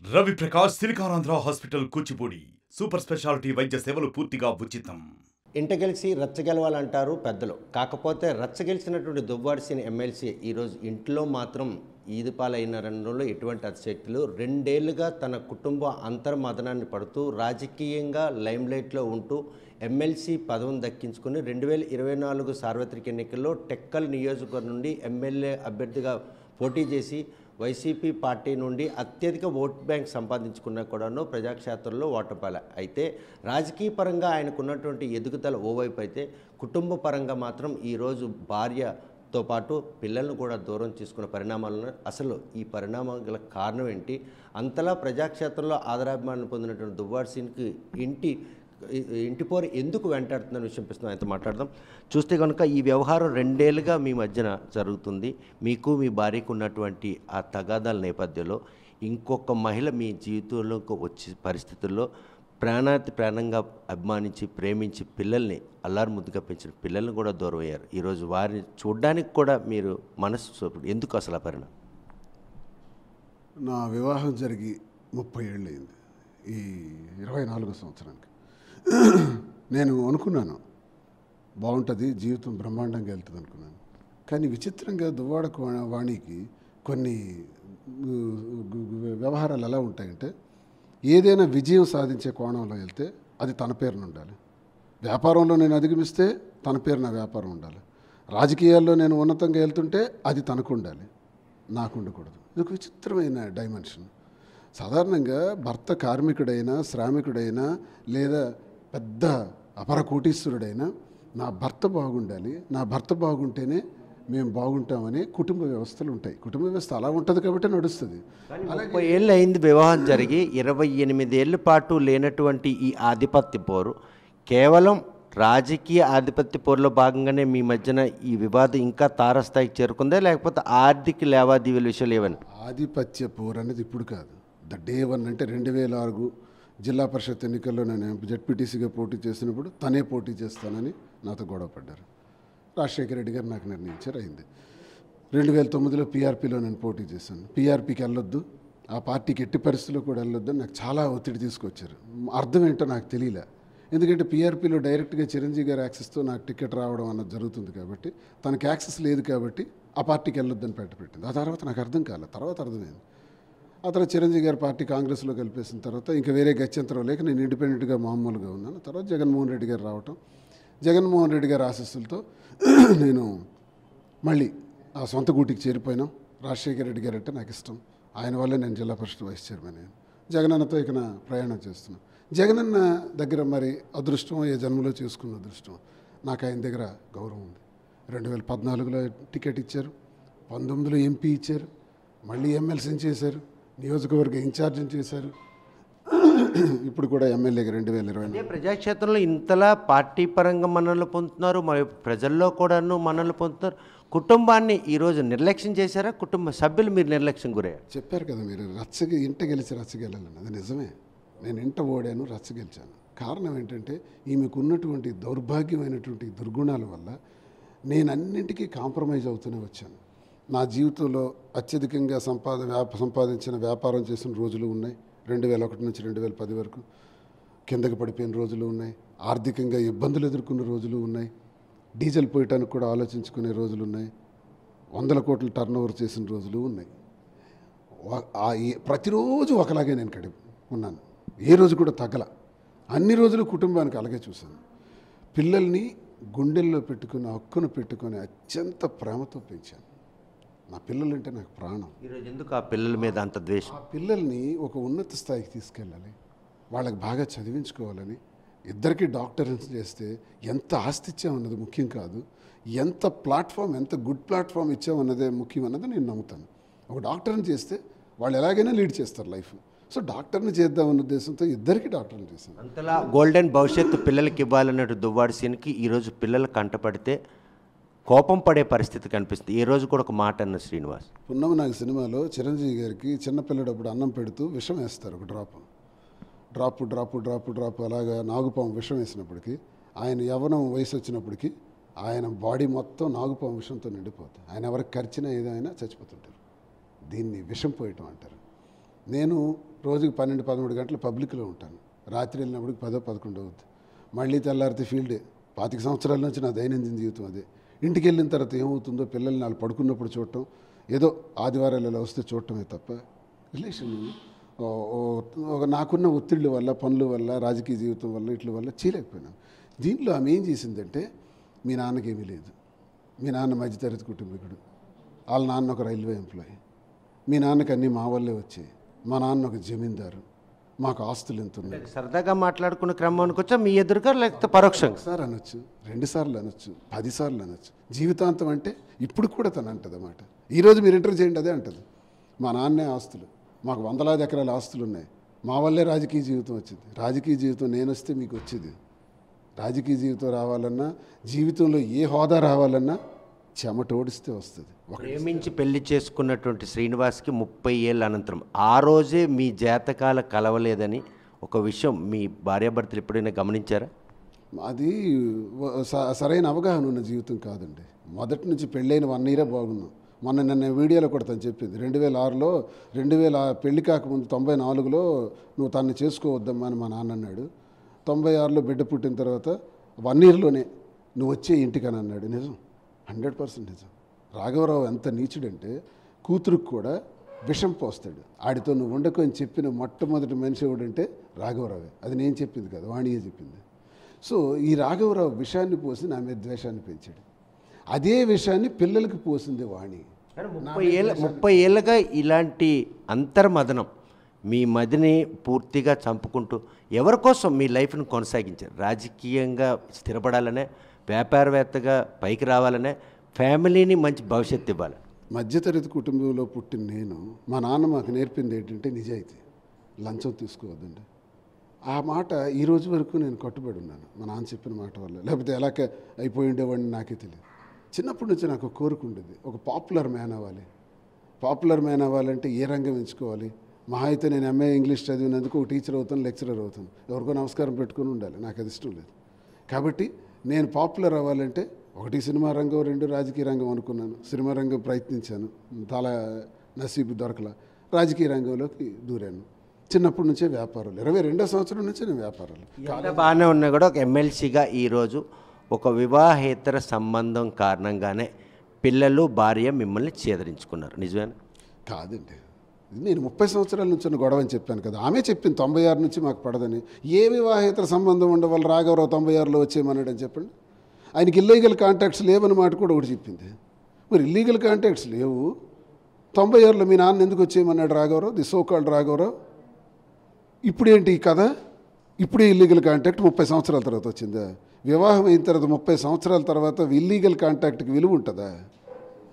Ravi Prakash Siliconandhra hospital Kuchipudi super speciality వైద్య సేవలు పూర్తిగా ఉచితం. ఇంట గెలిచి రచ్చగెలవాలంటారు పెద్దలు. కాకపోతే రచ్చగెలిచినటువంటి దువ్వాడ ఎమ్మెల్సీ ఈరోజు ఇంట్లో మాత్రం ఈదుపాలైన రంగంలో ఎటువంటి అతిశక్తులు 2 ఏళ్లుగా తన కుటుంబ అంతర్మదనాన్ని పడుతూ రాజకీయంగా లైమ్లైట్లో ఉంటూ ఎమ్మెల్సీ పదవిని దక్కించుకుని 2024 సార్వత్రిక ఎన్నికల్లో టెక్కల్ నియోజకవర్గం నుండి ఎమ్మెల్యే అభ్యర్థిగా పోటీ చేసి వైసీపీ పార్టీ నుండి అత్యధిక ఓట్ బ్యాంక్ సంపాదించుకున్న కూడాను ప్రజాక్షేత్రంలో ఓటపాల. అయితే రాజకీయ పరంగా ఆయనకున్నటువంటి ఎదుగుదల ఓవైపు అయితే కుటుంబ పరంగా మాత్రం ఈరోజు భార్యతో పాటు పిల్లలను కూడా దూరం చేసుకున్న పరిణామాలను అసలు ఈ పరిణామాల గల కారణం ఏంటి? అంతలా ప్రజాక్షేత్రంలో ఆదరాభిమానం పొందినటువంటి దువ్వాడ ఇంటి పోరు ఎందుకు వెంటాడుతుందని విషయం ప్రశ్న ఆయనతో మాట్లాడదాం. చూస్తే కనుక ఈ వ్యవహారం 2 ఏళ్ళుగా మీ మధ్యన జరుగుతుంది. మీకు మీ భార్యకు ఉన్నటువంటి ఆ తగాదాల నేపథ్యంలో ఇంకొక మహిళ మీ జీవితంలోకి వచ్చే పరిస్థితుల్లో ప్రాణంగా అభిమానించి ప్రేమించి పిల్లల్ని అల్లారు ముద్దుగా పెంచిన పిల్లల్ని కూడా దూరం అయ్యారు. ఈరోజు వారిని చూడడానికి కూడా మీరు మనసు ఎందుకు అసలు ఆ పరిణామం? నా వివాహం జరిగి 30 ఏళ్ళు అయింది. ఈ 24వ సంవత్సరానికి నేను అనుకున్నాను బాగుంటుంది, జీవితం బ్రహ్మాండంగా వెళ్తుంది అనుకున్నాను. కానీ విచిత్రంగా దువ్వాడ వాణికి కొన్ని వ్యవహారాలు ఎలా ఉంటాయంటే, ఏదైనా విజయం సాధించే కోణంలో వెళ్తే అది తన పేరున ఉండాలి. వ్యాపారంలో నేను అధిగమిస్తే తన పేరు నా వ్యాపారం ఉండాలి. రాజకీయాల్లో నేను ఉన్నతంగా వెళ్తుంటే అది తనకు ఉండాలి, నాకు ఉండకూడదు. ఇది ఒక విచిత్రమైన డైమెన్షన్. సాధారణంగా భర్త కార్మికుడైనా శ్రామికుడైనా లేదా పెద్ద అపర కోటీశ్వరుడైనా నా భర్త బాగుండాలి, నా భర్త బాగుంటేనే మేము బాగుంటామని కుటుంబ వ్యవస్థలు ఉంటాయి. కుటుంబ వ్యవస్థ అలా ఉంటుంది కాబట్టి నడుస్తుంది. 30 ఏళ్ళు అయింది వివాహం జరిగి, 28 ఏళ్ళ పాటు లేనటువంటి ఈ ఆధిపత్య పోరు కేవలం రాజకీయ ఆధిపత్య పోరులో భాగంగానే మీ మధ్యన ఈ వివాదం ఇంకా తారస్థాయికి చేరుకుందా, లేకపోతే ఆర్థిక లావాదేవీల విషయాలు ఏమని? ఆధిపత్య పోరు అనేది ఇప్పుడు కాదు. డే 1 అంటే 2006 జిల్లా పరిషత్ ఎన్నికల్లో నేను జెడ్పీటీసీగా పోటీ చేసినప్పుడు తనే పోటీ చేస్తానని నాతో గొడవ పడ్డారు. రాజశేఖర రెడ్డి గారు నాకు నిర్ణయించారు, అయింది. 2009లో పీఆర్పీలో నేను పోటీ చేశాను. పీఆర్పీకి వెళ్ళొద్దు, ఆ పార్టీకి ఎట్టి పరిస్థితుల్లో కూడా వెళ్ళొద్దు అని నాకు చాలా ఒత్తిడి తీసుకొచ్చారు. అర్థం ఏంటో నాకు తెలియలే. ఎందుకంటే పీఆర్పీలో డైరెక్ట్గా చిరంజీవి గారి యాక్సెస్తో నాకు టికెట్ రావడం అన్నది జరుగుతుంది కాబట్టి, తనకి యాక్సెస్ లేదు కాబట్టి ఆ పార్టీకి వెళ్ళొద్దని పెట్టింది. ఆ తర్వాత నాకు అర్థం కాలేదు, తర్వాత అర్థమైంది. ఆ తర్వాత చిరంజీవి గారి పార్టీ కాంగ్రెస్లో కలిపేసిన తర్వాత ఇంకా వేరే గత్యంతరం లేక నేను ఇండిపెండెంట్గా మామూలుగా ఉన్నాను. తర్వాత జగన్మోహన్ రెడ్డి గారు రావటం, జగన్మోహన్ రెడ్డి గారి ఆశీస్సులతో నేను మళ్ళీ ఆ సొంత గూటికి చేరిపోయినాం. రాజశేఖర రెడ్డి గారు అంటే నాకు ఇష్టం, ఆయన వల్లే నేను జిల్లా పరిషత్ వైస్ చైర్మన్ అయ్యాను. జగనన్నతో ఇక నా ప్రయాణం చేస్తున్నాను. జగనన్న దగ్గర మరి అదృష్టం, ఏ జన్మలో చేసుకున్న అదృష్టం, నాకు ఆయన దగ్గర గౌరవం ఉంది. 2014లో టికెట్ ఇచ్చారు, 19లో ఎంపీ ఇచ్చారు, మళ్ళీ ఎమ్మెల్సీని చేశారు, నియోజకవర్గ ఇన్ఛార్జిని చేశారు, ఇప్పుడు కూడా ఎమ్మెల్యేగా 2020. ప్రజాక్షేత్రంలో ఇంతలా పార్టీ పరంగా మన్ననలు పొందుతున్నారు, మరి ప్రజల్లో కూడాను మన్ననలు పొందుతున్నారు. కుటుంబాన్ని ఈరోజు నిర్లక్ష్యం చేశారా? కుటుంబ సభ్యులు మీరు నిర్లక్ష్యం గురయ్యారు. చెప్పారు కదా మీరు, ఇంట గెలిచి రచ్చగెళ్ళాలని. అది నిజమే, నేను ఇంట ఓడాను, రచ్చగెలిచాను. కారణం ఏంటంటే ఈమెకు ఉన్నటువంటి దౌర్భాగ్యమైనటువంటి దుర్గుణాల వల్ల నేను అన్నింటికీ కాంప్రమైజ్ అవుతూనే వచ్చాను. నా జీవితంలో అత్యధికంగా సంపాదించిన వ్యాపారం చేసిన రోజులు ఉన్నాయి. 2001 నుంచి 2010 వరకు కిందకి పడిపోయిన రోజులు ఉన్నాయి. ఆర్థికంగా ఇబ్బందులు ఎదుర్కొన్న రోజులు ఉన్నాయి. డీజిల్ పోయటానికి కూడా ఆలోచించుకునే రోజులు ఉన్నాయి. 100 కోట్ల టర్నోవర్ చేసిన రోజులు ఉన్నాయి. ప్రతిరోజు ఒకలాగే నేను ఉన్నాను, ఏ రోజు కూడా తగ్గల. అన్ని రోజులు కుటుంబానికి అలాగే చూశాను. పిల్లల్ని గుండెల్లో పెట్టుకుని, హక్కును పెట్టుకొని అత్యంత ప్రేమతో పెంచాను. నా పిల్లలంటే నాకు ప్రాణం. ఈరోజు ఎందుకు ఆ పిల్లల మీద అంత ద్వేషం? ఆ పిల్లల్ని ఒక ఉన్నత స్థాయికి తీసుకెళ్ళాలి, వాళ్ళకి బాగా చదివించుకోవాలని. ఇద్దరికి డాక్టర్స్ చేస్తే ఎంత ఆస్తి ఇచ్చామన్నది ముఖ్యం కాదు, ఎంత ప్లాట్ఫామ్, ఎంత గుడ్ ప్లాట్ఫామ్ ఇచ్చామన్నదే ముఖ్యం అన్నది నేను నమ్ముతాను. ఒక డాక్టర్ని చేస్తే వాళ్ళు ఎలాగైనా లీడ్ చేస్తారు లైఫ్. సో డాక్టర్ని చేద్దామన్న ఉద్దేశంతో ఇద్దరికి డాక్టర్ని చేశాను. అంతలా గోల్డెన్ భవిష్యత్తు పిల్లలకి ఇవ్వాలన్నట్టు దువ్వాడ ఈరోజు పిల్లలు కంటపడితే కోపం పడే పరిస్థితి కనిపిస్తుంది. ఈ రోజు కూడా ఒక మాట అన్న శ్రీనివాస్, పున్నమ నాగ సినిమాలో చిరంజీవి గారికి చిన్నపిల్లడప్పుడు అన్నం పెడుతూ విషం వేస్తారు, ఒక డ్రాప్ అలాగా నాగుపాము విషం వేసినప్పటికీ ఆయన యవ్వనం వయసు వచ్చినప్పటికీ ఆయన బాడీ మొత్తం నాగుపాము విషంతో నిండిపోతుంది. ఆయన ఎవరికి ఖర్చిన ఏదైనా చచ్చిపోతుంటారు. దీన్ని విషం పోయటం అంటారు. నేను రోజుకి 12-13 గంటలు పబ్లిక్లో ఉంటాను. రాత్రి వెళ్ళినప్పటికి 10-11 అవుతుంది. మళ్ళీ తెల్లారితే ఫీల్డే. 25 సంవత్సరాల నుంచి నా దైనందిన జీవితం అదే. ఇంటికి వెళ్ళిన తర్వాత ఏమవుతుందో పిల్లల్ని వాళ్ళు పడుకున్నప్పుడు చూడటం, ఏదో ఆదివారాలు ఇలా వస్తే చూడటమే తప్ప రిలేషన్ నాకున్న ఒత్తిళ్ళ వల్ల, పనుల వల్ల, రాజకీయ జీవితం వల్ల, ఇట్ల వల్ల చేయలేకపోయినాను. దీంట్లో ఆమె ఏం చేసిందంటే, మీ నాన్నకేమీ లేదు, మీ నాన్న మధ్యతరగతి కుటుంబీకుడు, వాళ్ళ నాన్న ఒక రైల్వే ఎంప్లాయీ, మీ నాన్నకి అన్నీ మా వల్లే వచ్చాయి, మా నాన్న ఒక జమీందారు, మాకు ఆస్తులు ఎంత ఉన్నాయి. సరదాగా మాట్లాడుకున్న క్రమానికి వచ్చా మీ ఎదురుగా, లేకపోతే పరోక్షంగా? ఒకసారి అనొచ్చు, 2 సార్లు అనొచ్చు, 10 సార్లు అనొచ్చు. జీవితాంతం అంటే ఇప్పుడు కూడా తను అంటది అన్నమాట. ఈరోజు మీరు ఇంటర్ చేయండి అదే అంటది. మా నాన్నే ఆస్తులు, మాకు 100,000 ఎకరాల ఆస్తులు ఉన్నాయి, మా వల్లే రాజకీయ జీవితం వచ్చింది. రాజకీయ జీవితం నేను వస్తే మీకు వచ్చేది. రాజకీయ జీవితం రావాలన్నా, జీవితంలో ఏ హోదా రావాలన్నా చెమటోడిస్తే వస్తుంది. ప్రేమించి పెళ్లి చేసుకున్నటువంటి శ్రీనివాస్కి 30 ఏళ్ళ అనంతరం ఆ రోజే మీ జాతకాల కలవలేదని ఒక విషయం మీ భార్యాభర్తలు ఎప్పుడైనా గమనించారా? అది సరైన అవగాహన ఉన్న జీవితం కాదండి. మొదటి నుంచి పెళ్ళైన 1 ఇయరే బాగున్నాం. మొన్న నన్ను వీడియోలో కూడా తను చెప్పింది, 2006లో పెళ్లి కాకముందు 94లో నువ్వు తనని చేసుకోవద్దమ్మా అని మా నాన్న అన్నాడు. 96లో బిడ్డ పుట్టిన తర్వాత 1 ఇయర్లోనే నువ్వు వచ్చే ఇంటికని అన్నాడు. నిజం, 100% నిజం. రాఘవరావు ఎంత నీచుడంటే కూతురుకు కూడా విషం పోస్తాడు. ఆడితో నువ్వు ఉండకు అని చెప్పిన మొట్టమొదటి మనిషి ఎవడంటే రాఘవరావే. అది నేను చెప్పింది కాదు, వాణియే చెప్పింది. సో ఈ రాఘవరావు విషాన్ని పోసి నా మీద ద్వేషాన్ని పెంచాడు. అదే విషయాన్ని పిల్లలకి పోసింది వాణి. 30 ఏళ్ళగా ఇలాంటి అంతర్మదనం మీ మదిని పూర్తిగా చంపుకుంటూ ఎవరి కోసం మీ లైఫ్ను కొనసాగించారు? రాజకీయంగా స్థిరపడాలనే, వ్యాపారవేత్తగా పైకి రావాలనే, ఫ్యామిలీని మంచి భవిష్యత్తు ఇవ్వాలి. మధ్యతరగతి కుటుంబంలో పుట్టిన నేను, మా నాన్న మాకు నేర్పింది ఏంటంటే నిజాయితీ, లంచం తీసుకోవద్దండి. ఆ మాట ఈ రోజు వరకు నేను కట్టుబడి ఉన్నాను మా నాన్న చెప్పిన మాట వల్ల. లేకపోతే ఎలా అయిపోయి ఉండేవాడిని నాకే తెలియదు. చిన్నప్పటి నుంచి నాకు కోరిక ఉండేది, ఒక పాపులర్ మ్యాన్ అవ్వాలి. పాపులర్ మ్యాన్ అవ్వాలంటే ఏ రంగం ఎంచుకోవాలి? మహా అయితే నేను ఎంఏ ఇంగ్లీష్ చదివినందుకు ఒక టీచర్ అవుతాను, లెక్చరర్ అవుతాను, ఎవరికో నమస్కారం పెట్టుకుని ఉండాలి. నాకు అది ఇష్టం లేదు. కాబట్టి నేను పాపులర్ అవ్వాలంటే 1 సినిమా రంగం, 2 రాజకీయ రంగం అనుకున్నాను. సినిమా రంగం ప్రయత్నించాను, చాలా నసీబు దొరకలా. రాజకీయ రంగంలోకి దూరాను. చిన్నప్పటి నుంచే వ్యాపారాలు, 22వ సంవత్సరం నుంచే నేను వ్యాపారాలు. బాగానే ఉన్నా కూడా ఒక ఎమ్మెల్సీగా ఈరోజు ఒక వివాహేతర సంబంధం కారణంగానే పిల్లలు, భార్య మిమ్మల్ని చేదరించుకున్నారు, నిజమేనా? కాదండి, నేను 30 సంవత్సరాల నుంచి ఉన్న గొడవ అని చెప్పాను కదా. ఆమె చెప్పింది 96 నుంచి మాకు పడదని. ఏ వివాహేతర సంబంధం ఉండవల్ల రాఘవరావు 96లో వచ్చేయమన్నాడని చెప్పండి. ఆయనకి ఇల్లీగల్ కాంటాక్ట్స్ లేవని మాట కూడా ఒకటి చెప్పింది. మరి ఇల్లీగల్ కాంటాక్ట్స్ లేవు, 96లో మీ నాన్న ఎందుకు వచ్చేయమన్నాడు రాఘవరావు, ది సో కాల్డ్ రాఘవరావు? ఇప్పుడేంటి ఈ కథ? ఇప్పుడే ఇల్లీగల్ కాంటాక్ట్ 30 సంవత్సరాల తర్వాత వచ్చిందా? వివాహం అయిన తర్వాత 30 సంవత్సరాల తర్వాత ఇల్లీగల్ కాంటాక్ట్కి విలువ ఉంటుందా?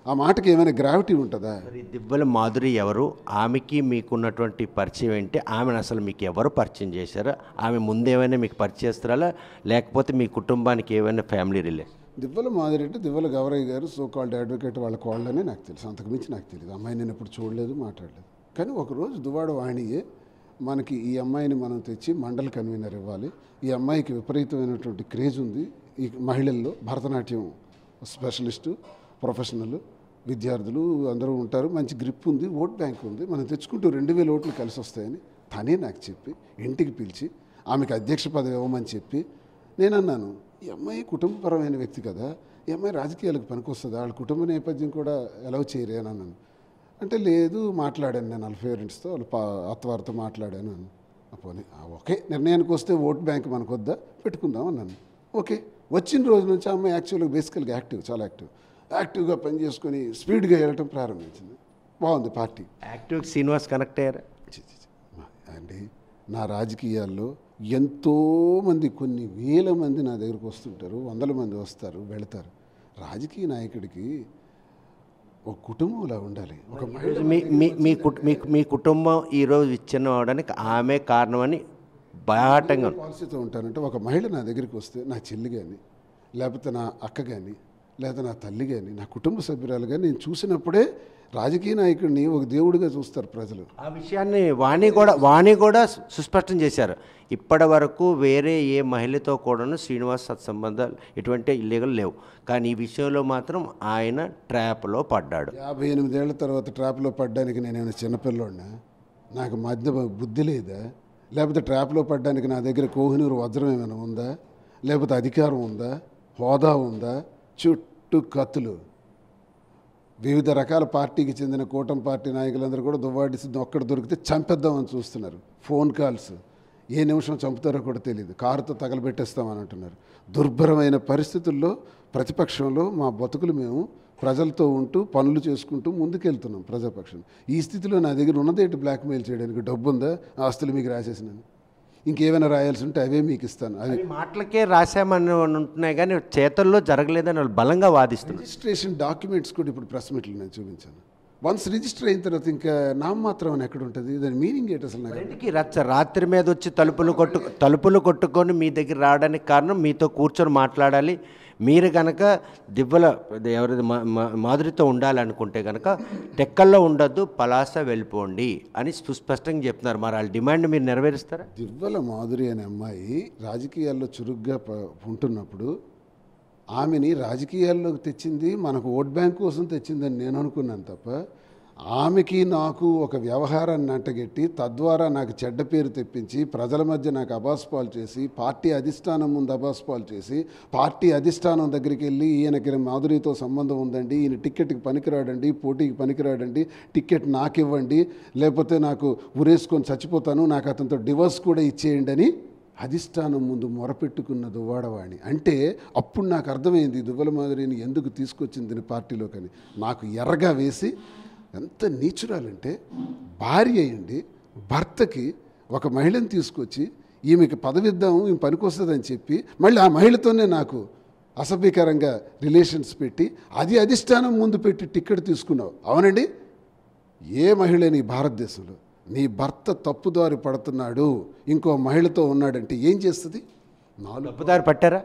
ఆ మాటకి ఏమైనా గ్రావిటీ ఉంటుందా? దివ్వెల మాధురి ఎవరు? ఆమెకి మీకున్నటువంటి పరిచయం ఏంటి? ఆమెను అసలు మీకు ఎవరు పరిచయం చేశారు? ఆమె ముందేమైనా మీకు పరిచయస్తురాలా, లేకపోతే మీ కుటుంబానికి ఏమైనా ఫ్యామిలీ రిలేషన్? దివ్వెల మాధురి అంటే దివ్వెల గౌరయ్య గారు, సో కాల్డ్ అడ్వకేట్ వాళ్ళ కోళ్ళనే నాకు తెలుసు. అంతకుమించి నాకు తెలియదు. అమ్మాయి నేను ఎప్పుడు చూడలేదు, మాట్లాడలేదు. కానీ ఒకరోజు దువ్వాడ వాణియే మనకి ఈ అమ్మాయిని మనం తెచ్చి మండల్ కన్వీనర్ ఇవ్వాలి, ఈ అమ్మాయికి విపరీతమైనటువంటి క్రేజ్ ఉంది ఈ మహిళల్లో, భరతనాట్యం స్పెషలిస్టు, ప్రొఫెషనల్, విద్యార్థులు అందరూ ఉంటారు, మంచి గ్రిప్ ఉంది, ఓట్ బ్యాంక్ ఉంది, మనం తెచ్చుకుంటూ 2000 ఓట్లు కలిసి వస్తాయని తనే నాకు చెప్పి ఇంటికి పిలిచి ఆమెకు అధ్యక్ష పదవి ఇవ్వమని చెప్పి, నేను అన్నాను, ఈ అమ్మాయి కుటుంబపరమైన వ్యక్తి కదా, ఈ అమ్మాయి రాజకీయాలకు పనికొస్తుంది, వాళ్ళ కుటుంబ నేపథ్యం కూడా ఎలా చేయరే అని అన్నాను. అంటే లేదు, మాట్లాడాను నేను వాళ్ళ పేరెంట్స్తో, వాళ్ళ అత్తవారితో మాట్లాడాను అని. పోనీ ఓకే, నిర్ణయానికి వస్తే ఓట్ బ్యాంక్ మనకు వద్దా, పెట్టుకుందాం అన్నాను. ఓకే, వచ్చిన రోజు నుంచి అమ్మాయి యాక్చువల్గా బేసికల్గా యాక్టివ్, చాలా యాక్టివ్గా పనిచేసుకొని స్పీడ్గా వెళ్ళటం ప్రారంభించింది. బాగుంది పార్టీ. యాక్టివ్ శ్రీనివాస్ కనెక్ట్ అయ్యారా? అండి, నా రాజకీయాల్లో ఎంతోమంది, కొన్ని వేల మంది నా దగ్గరకు వస్తుంటారు, 100 మంది వస్తారు వెళతారు. రాజకీయ నాయకుడికి ఒక కుటుంబంలా ఉండాలి. ఒక మీ కుటుంబం ఈరోజు విచ్ఛిన్నం అవడానికి ఆమె కారణమని బాటంగా పాలసీతో ఉంటానంటే, ఒక మహిళ నా దగ్గరికి వస్తే నా చెల్లి కానీ, లేకపోతే నా అక్క కానీ, లేదా నా తల్లి కానీ, నా కుటుంబ సభ్యురాలు కానీ నేను చూసినప్పుడే రాజకీయ నాయకుడిని ఒక దేవుడిగా చూస్తారు ప్రజలు. ఆ విషయాన్ని వాణి కూడా సుస్పష్టం చేశారు. ఇప్పటి వరకు వేరే ఏ మహిళతో కూడాను శ్రీనివాస్ సత్సంబంధాలు ఎటువంటి ఇల్లీగల్ లేవు, కానీ ఈ విషయంలో మాత్రం ఆయన ట్రాప్లో పడ్డాడు. 58 ఏళ్ల తర్వాత ట్రాప్లో పడ్డానికి నేనేమైనా చిన్నపిల్లోడినా? నాకు మధ్య బుద్ధి లేదా? లేకపోతే ట్రాప్లో పడడానికి నా దగ్గర కోహినూరు వజ్రం ఏమైనా ఉందా? లేకపోతే అధికారం ఉందా? హోదా ఉందా? చుట్టూ కత్తులు. వివిధ రకాల పార్టీకి చెందిన కూటమి పార్టీ నాయకులందరూ కూడా దువ్వాడి సిద్ధం ఒక్కడ దొరికితే చంపేద్దామని చూస్తున్నారు. ఫోన్ కాల్స్, ఏ నిమిషం చంపుతారో కూడా తెలియదు, కారుతో తగలబెట్టేస్తామని అంటున్నారు. దుర్భరమైన పరిస్థితుల్లో ప్రతిపక్షంలో మా బతుకులు మేము ప్రజలతో ఉంటూ పనులు చేసుకుంటూ ముందుకెళ్తున్నాం ప్రజాపక్షం. ఈ స్థితిలో నా దగ్గర ఉన్నదేంటి బ్లాక్మెయిల్ చేయడానికి? డబ్బు ఉందా? ఆస్తులు మీకు రాసేసినాను, ఇంకేమైనా రాయాల్సి ఉంటే అవే మీకు ఇస్తాను. అవి మాటలకే రాశామని ఉంటున్నాయి కానీ చేతల్లో జరగలేదని వాళ్ళు బలంగా వాదిస్తున్నారు. రిజిస్ట్రేషన్ డాక్యుమెంట్స్ కూడా ఇప్పుడు ప్రెస్ మీట్లు నేను చూపించాను. వన్స్ రిజిస్టర్ అయిన తర్వాత ఇంకా నామమాత్రం అని ఎక్కడ ఉంటుంది? దాని మీనింగ్ ఏంటి అసలు? నాకు ఇంటికి రాత్రి మీద వచ్చి తలుపులు కొట్టుకొని మీ దగ్గర రావడానికి కారణం మీతో కూర్చొని మాట్లాడాలి. మీరు కనుక ఎవరి మాధురితో ఉండాలనుకుంటే కనుక టెక్కల్లో ఉండొద్దు, పలాస వెళ్ళిపోండి అని సుస్పష్టంగా చెప్తున్నారు. మరి వాళ్ళ డిమాండ్ మీరు నెరవేరుస్తారా? దివ్వల మాధురి అనే అమ్మాయి రాజకీయాల్లో చురుగ్గా ఉంటున్నప్పుడు ఆమెని రాజకీయాల్లోకి తెచ్చింది మనకు ఓట్ బ్యాంక్ కోసం తెచ్చిందని నేను అనుకున్నాను తప్ప, ఆమెకి నాకు ఒక వ్యవహారాన్ని అంటగెట్టి తద్వారా నాకు చెడ్డ పేరు తెప్పించి ప్రజల మధ్య నాకు అబాస్పాలు చేసి పార్టీ అధిష్టానం ముందు అబాస్పాలు చేసి పార్టీ అధిష్టానం దగ్గరికి వెళ్ళి ఈయనకి మాధురితో సంబంధం ఉందండి, ఈయన టిక్కెట్కి పనికిరాడండి, పోటీకి పనికిరాడండి, టిక్కెట్ నాకు ఇవ్వండి, లేకపోతే నాకు ఉరేసుకొని చచ్చిపోతాను, నాకు అతనితో డివోర్స్ కూడా ఇచ్చేయండి అని అధిష్టానం ముందు మొరపెట్టుకున్న దువ్వాడవాణి. అంటే అప్పుడు నాకు అర్థమైంది దువ్వల మాధురిని ఎందుకు తీసుకొచ్చింది పార్టీలోకని. నాకు ఎర్రగా వేసి ఎంత నీచురాలంటే, భార్య అయ్యండి భర్తకి ఒక మహిళను తీసుకొచ్చి ఈమెకి పదవి ఇద్దాము, ఈమె పనికొస్తుందని చెప్పి మళ్ళీ ఆ మహిళతోనే నాకు అసభ్యకరంగా రిలేషన్స్ పెట్టి అది అధిష్టానం ముందు పెట్టి టిక్కెట్ తీసుకున్నావు. అవునండి, ఏ మహిళని భారతదేశంలో నీ భర్త తప్పుదారి పడుతున్నాడు, ఇంకో మహిళతో ఉన్నాడంటే ఏం చేస్తుంది? తప్పుదారి పట్టారా?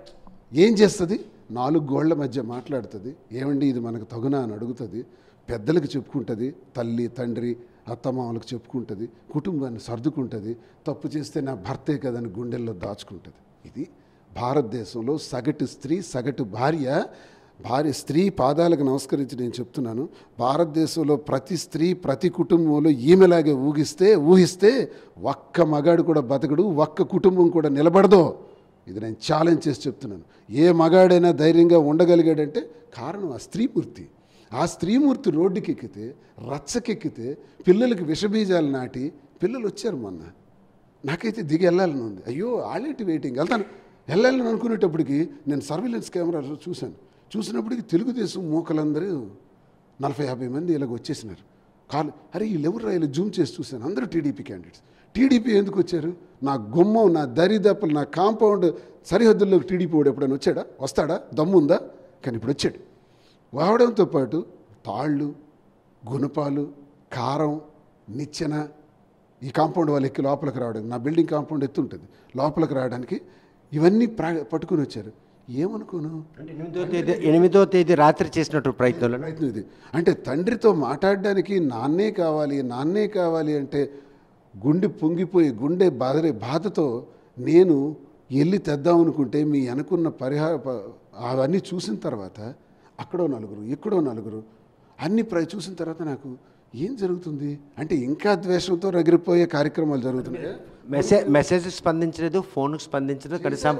ఏం చేస్తుంది? 4 గోళ్ల మధ్య మాట్లాడుతుంది. ఏమండి ఇది మనకు తగునా అని అడుగుతుంది. పెద్దలకు చెప్పుకుంటుంది, తల్లి తండ్రి అత్తమామలకు చెప్పుకుంటుంది, కుటుంబాన్ని సర్దుకుంటుంది. తప్పు చేస్తే నా భర్తే కదని గుండెల్లో దాచుకుంటుంది. ఇది భారతదేశంలో సగటు స్త్రీ, సగటు భార్య స్త్రీ పాదాలకు నమస్కరించి నేను చెప్తున్నాను, భారతదేశంలో ప్రతి స్త్రీ ప్రతి కుటుంబంలో ఈమెలాగే ఊహిస్తే ఒక్క మగాడు కూడా బతకడు, ఒక్క కుటుంబం కూడా నిలబడదో. ఇది నేను ఛాలెంజ్ చేసి చెప్తున్నాను. ఏ మగాడైనా ధైర్యంగా ఉండగలిగాడంటే కారణం ఆ స్త్రీమూర్తి. ఆ స్త్రీమూర్తి రోడ్డుకి ఎక్కితే, రచ్చకెక్కితే, పిల్లలకి విషబీజాలు నాటి పిల్లలు వచ్చారు మొన్న. నాకైతే దిగి వెళ్ళాలని ఉంది. అయ్యో ఆలేటి వెయిటింగ్, వెళ్ళాలని అనుకునేటప్పటికి నేను సర్వేలెన్స్ కెమెరా చూసినప్పటికీ తెలుగుదేశం మూకలందరూ 40-50 మంది ఇలాగ వచ్చేసినారు. అరే వీళ్ళెవరు ఇలా జూమ్ చేసి చూశాను, అందరూ టీడీపీ క్యాండిడేట్స్. టీడీపీ ఎందుకు వచ్చారు? నా గుమ్మం, నా దరిదప్పలు, నా కాంపౌండ్ సరిహద్దుల్లోకి టీడీపీ వాడు ఎప్పుడైనా వస్తాడా? దమ్ముందా? కానీ ఇప్పుడు వచ్చాడు. వాడడంతో పాటు తాళ్ళు, గుణపాలు, కారం, నిచ్చెన, ఈ కాంపౌండ్ వాళ్ళు ఎక్కి లోపలికి రావడానికి, నా బిల్డింగ్ కాంపౌండ్ ఎత్తుంటుంది, లోపలికి రావడానికి ఇవన్నీ పట్టుకుని వచ్చారు. ఏమనుకోను, అంటే 8వ తేదీ రాత్రి చేసినట్టు ప్రయత్నం ఇది. అంటే తండ్రితో మాట్లాడడానికి నాన్నే కావాలి అంటే గుండె పొంగిపోయి గుండె బాధతో నేను వెళ్ళి తెద్దామనుకుంటే మీ అనుకున్న అవన్నీ చూసిన తర్వాత అక్కడో నలుగురు ఇక్కడో నలుగురు అన్ని చూసిన తర్వాత నాకు ఏం జరుగుతుంది అంటే ఇంకా ద్వేషంతో రగిలిపోయే కార్యక్రమాలు జరుగుతున్నాయి. మెసేజ్ స్పందించలేదు, ఫోన్కి స్పందించలేదు, కనీసం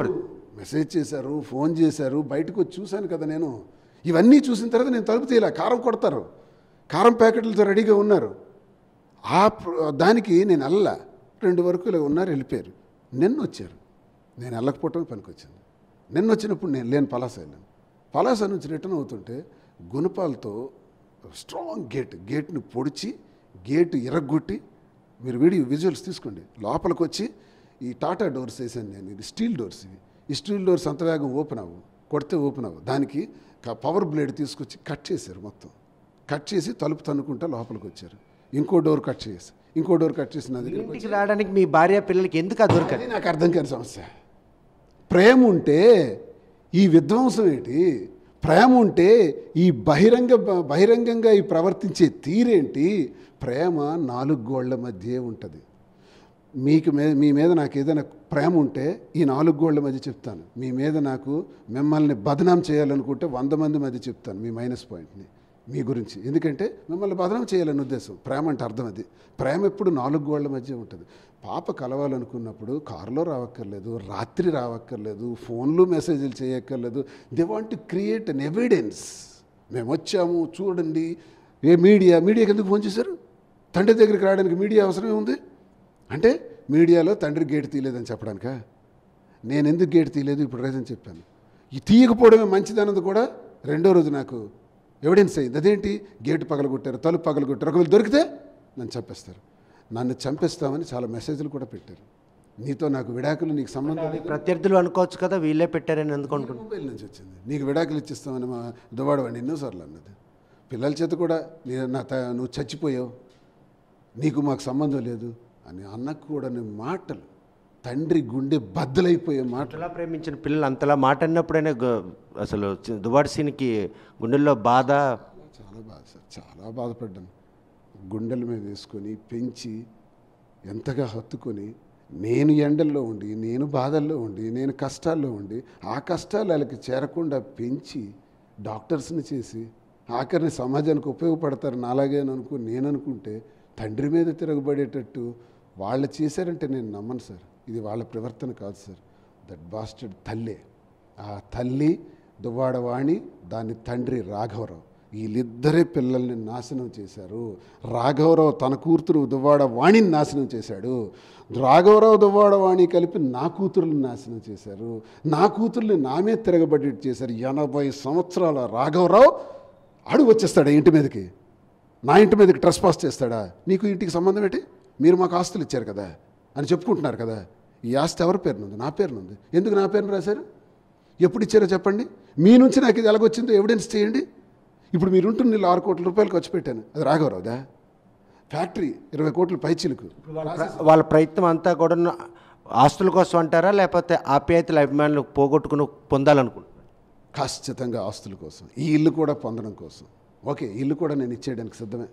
మెసేజ్ చేశారు, ఫోన్ చేశారు, బయటకు వచ్చి చూశాను కదా నేను. ఇవన్నీ చూసిన తర్వాత నేను తలుపు తీయలే, కారం కొడతారు, కారం ప్యాకెట్లతో రెడీగా ఉన్నారు. దానికి నేను 2 వరకు ఇలా ఉన్నారు, వెళ్ళిపోయారు. నిన్న వచ్చారు, నేను వెళ్ళకపోవటమే పనికొచ్చింది. నిన్న వచ్చినప్పుడు నేను లేని పలాస వెళ్ళాను. పలాస నుంచి రిటర్న్ అవుతుంటే గుణపాలతో స్ట్రాంగ్ గేట్ని పొడిచి గేటు ఇరగ్గొట్టి, మీరు విజువల్స్ తీసుకోండి, లోపలికి వచ్చి ఈ టాటా డోర్స్ వేసాను నేను. ఇది స్టీల్ డోర్స్, ఈ స్టీల్ డోర్స్ అంత వేగం కొడితే ఓపెన్ అవ్వు. దానికి పవర్ బ్లేడ్ తీసుకొచ్చి కట్ చేశారు, మొత్తం కట్ చేసి తలుపు తన్నుకుంటా లోపలికి వచ్చారు. ఇంకో డోర్ కట్ చేసి నా దగ్గరికి రావడానికి మీ భార్య పిల్లలకి ఎందుకు దొరకదు నాకు అర్థం కాని సమస్య. ప్రేమ ఉంటే ఈ విధ్వంసం ఏంటి? ప్రేమ ఉంటే ఈ బహిరంగంగా ఈ ప్రవర్తించే తీరేంటి? ప్రేమ 4 గోళ్ల మధ్యే ఉంటుంది. మీ మీద నాకు ఏదైనా ప్రేమ ఉంటే ఈ 4 గోళ్ల మధ్య చెప్తాను. మీ మీద నాకు మిమ్మల్ని బదనాం చేయాలనుకుంటే 100 మంది మధ్య చెప్తాను మీ మైనస్ పాయింట్ని. మీ గురించి. ఎందుకంటే మిమ్మల్ని బదనం చేయాలని ఉద్దేశం. ప్రేమ అంటే అర్థం అది. ప్రేమ ఎప్పుడు 4 గోళ్ల మధ్య ఉంటుంది. పాప కలవాలనుకున్నప్పుడు కారులో రావక్కర్లేదు, రాత్రి రావక్కర్లేదు, ఫోన్లు మెసేజ్లు చేయక్కర్లేదు. They want to create an evidence. మేము వచ్చాము చూడండి. మీడియాకి ఎందుకు ఫోన్ చేశారు? తండ్రి దగ్గరికి రావడానికి మీడియా అవసరమే ఉంది అంటే మీడియాలో తండ్రి గేటు తీయలేదని చెప్పడానికా? నేను ఎందుకు గేటు తీయలేదు ఇప్పుడు రీజన్ చెప్పాను. ఈ తీయకపోవడమే మంచిదన్నది కూడా రెండో రోజు నాకు ఎవిడెన్స్ అయింది. అదేంటి? గేటు పగలగొట్టారు, తలుపు పగలగొట్టారు. ఒకవేళ దొరికితే నన్ను చంపేస్తారు. నన్ను చంపేస్తామని చాలా మెసేజ్లు కూడా పెట్టారు. నీతో నాకు విడాకులు, నీకు సంబంధం లేదు. ప్రత్యర్థులు అనుకోవచ్చు కదా, వీళ్ళే పెట్టారని ఎందుకు అనుకుంటున్నాను? మొబైల్ నుంచి వచ్చింది. నీకు విడాకులు ఇచ్చిస్తామని మా దువ్వాడవాడిని ఎన్నోసార్లు అన్నది. పిల్లల చేత కూడా నువ్వు చచ్చిపోయావు, నీకు మాకు సంబంధం లేదు అని అన్నకూడని మాటలు, తండ్రి గుండె బద్దలైపోయే మాటలు. అంతలా ప్రేమించిన పిల్లలు అంతలా మాట అన్నప్పుడైనా అసలు దువ్వాడ సీన్కి గుండెల్లో బాధ. చాలా బాధ సార్, చాలా బాధపడ్డాను. గుండెల మీద వేసుకొని పెంచి ఎంతగా హత్తుకొని, నేను ఎండల్లో ఉండి, నేను బాధల్లో ఉండి, నేను కష్టాల్లో ఉండి, ఆ కష్టాలు వాళ్ళకి చేరకుండా పెంచి డాక్టర్స్ని చేసి ఆఖరిని సమాజానికి ఉపయోగపడతారు నాలాగే నేను అనుకుంటే తండ్రి మీద తిరగబడేటట్టు వాళ్ళు చేశారంటే నేను నమ్మను సార్. ఇది వాళ్ళ ప్రవర్తన కాదు సార్. దట్ బాస్టర్డ్ తల్లే. ఆ తల్లి దువ్వాడవాణి, దాని తండ్రి రాఘవరావు, వీళ్ళిద్దరే పిల్లల్ని నాశనం చేశారు. రాఘవరావు తన కూతురు దువ్వాడవాణిని నాశనం చేశాడు. రాఘవరావు దువ్వాడవాణి కలిపి నా కూతురుని నాశనం చేశారు. నా కూతుర్ని నామే తిరగబడేట్టు చేశారు. 80 సంవత్సరాల రాఘవరావు అడుగు వచ్చేస్తాడా ఇంటి మీదకి? నా ఇంటి మీదకి ట్రెస్పాస్ చేస్తాడా? నీకు ఇంటికి సంబంధం ఏంటి? మీరు మాకు ఆస్తులు ఇచ్చారు కదా అని చెప్పుకుంటున్నారు కదా. ఈ ఆస్తి ఎవరి పేరునుంది? నా పేరునుంది. ఎందుకు నా పేరును రాశారు? ఎప్పుడు ఇచ్చారో చెప్పండి. మీ నుంచి నాకు ఇది ఎలాగొచ్చిందో ఎవిడెన్స్ చేయండి. ఇప్పుడు మీరుంటున్న నీళ్ళు 6 కోట్ల రూపాయలు ఖర్చు పెట్టాను, అది రాఘవరావుదా? ఫ్యాక్టరీ 20 కోట్ల పైచిలుకు. వాళ్ళ ప్రయత్నం అంతా కూడా ఆస్తుల కోసం అంటారా, లేకపోతే ఆప్యాయతల అభిమానులు పోగొట్టుకుని పొందాలనుకుంటున్నారు? ఖచ్చితంగా ఆస్తుల కోసం. ఈ ఇల్లు కూడా పొందడం కోసం. ఓకే, ఇల్లు కూడా నేను ఇచ్చేయడానికి సిద్ధమే.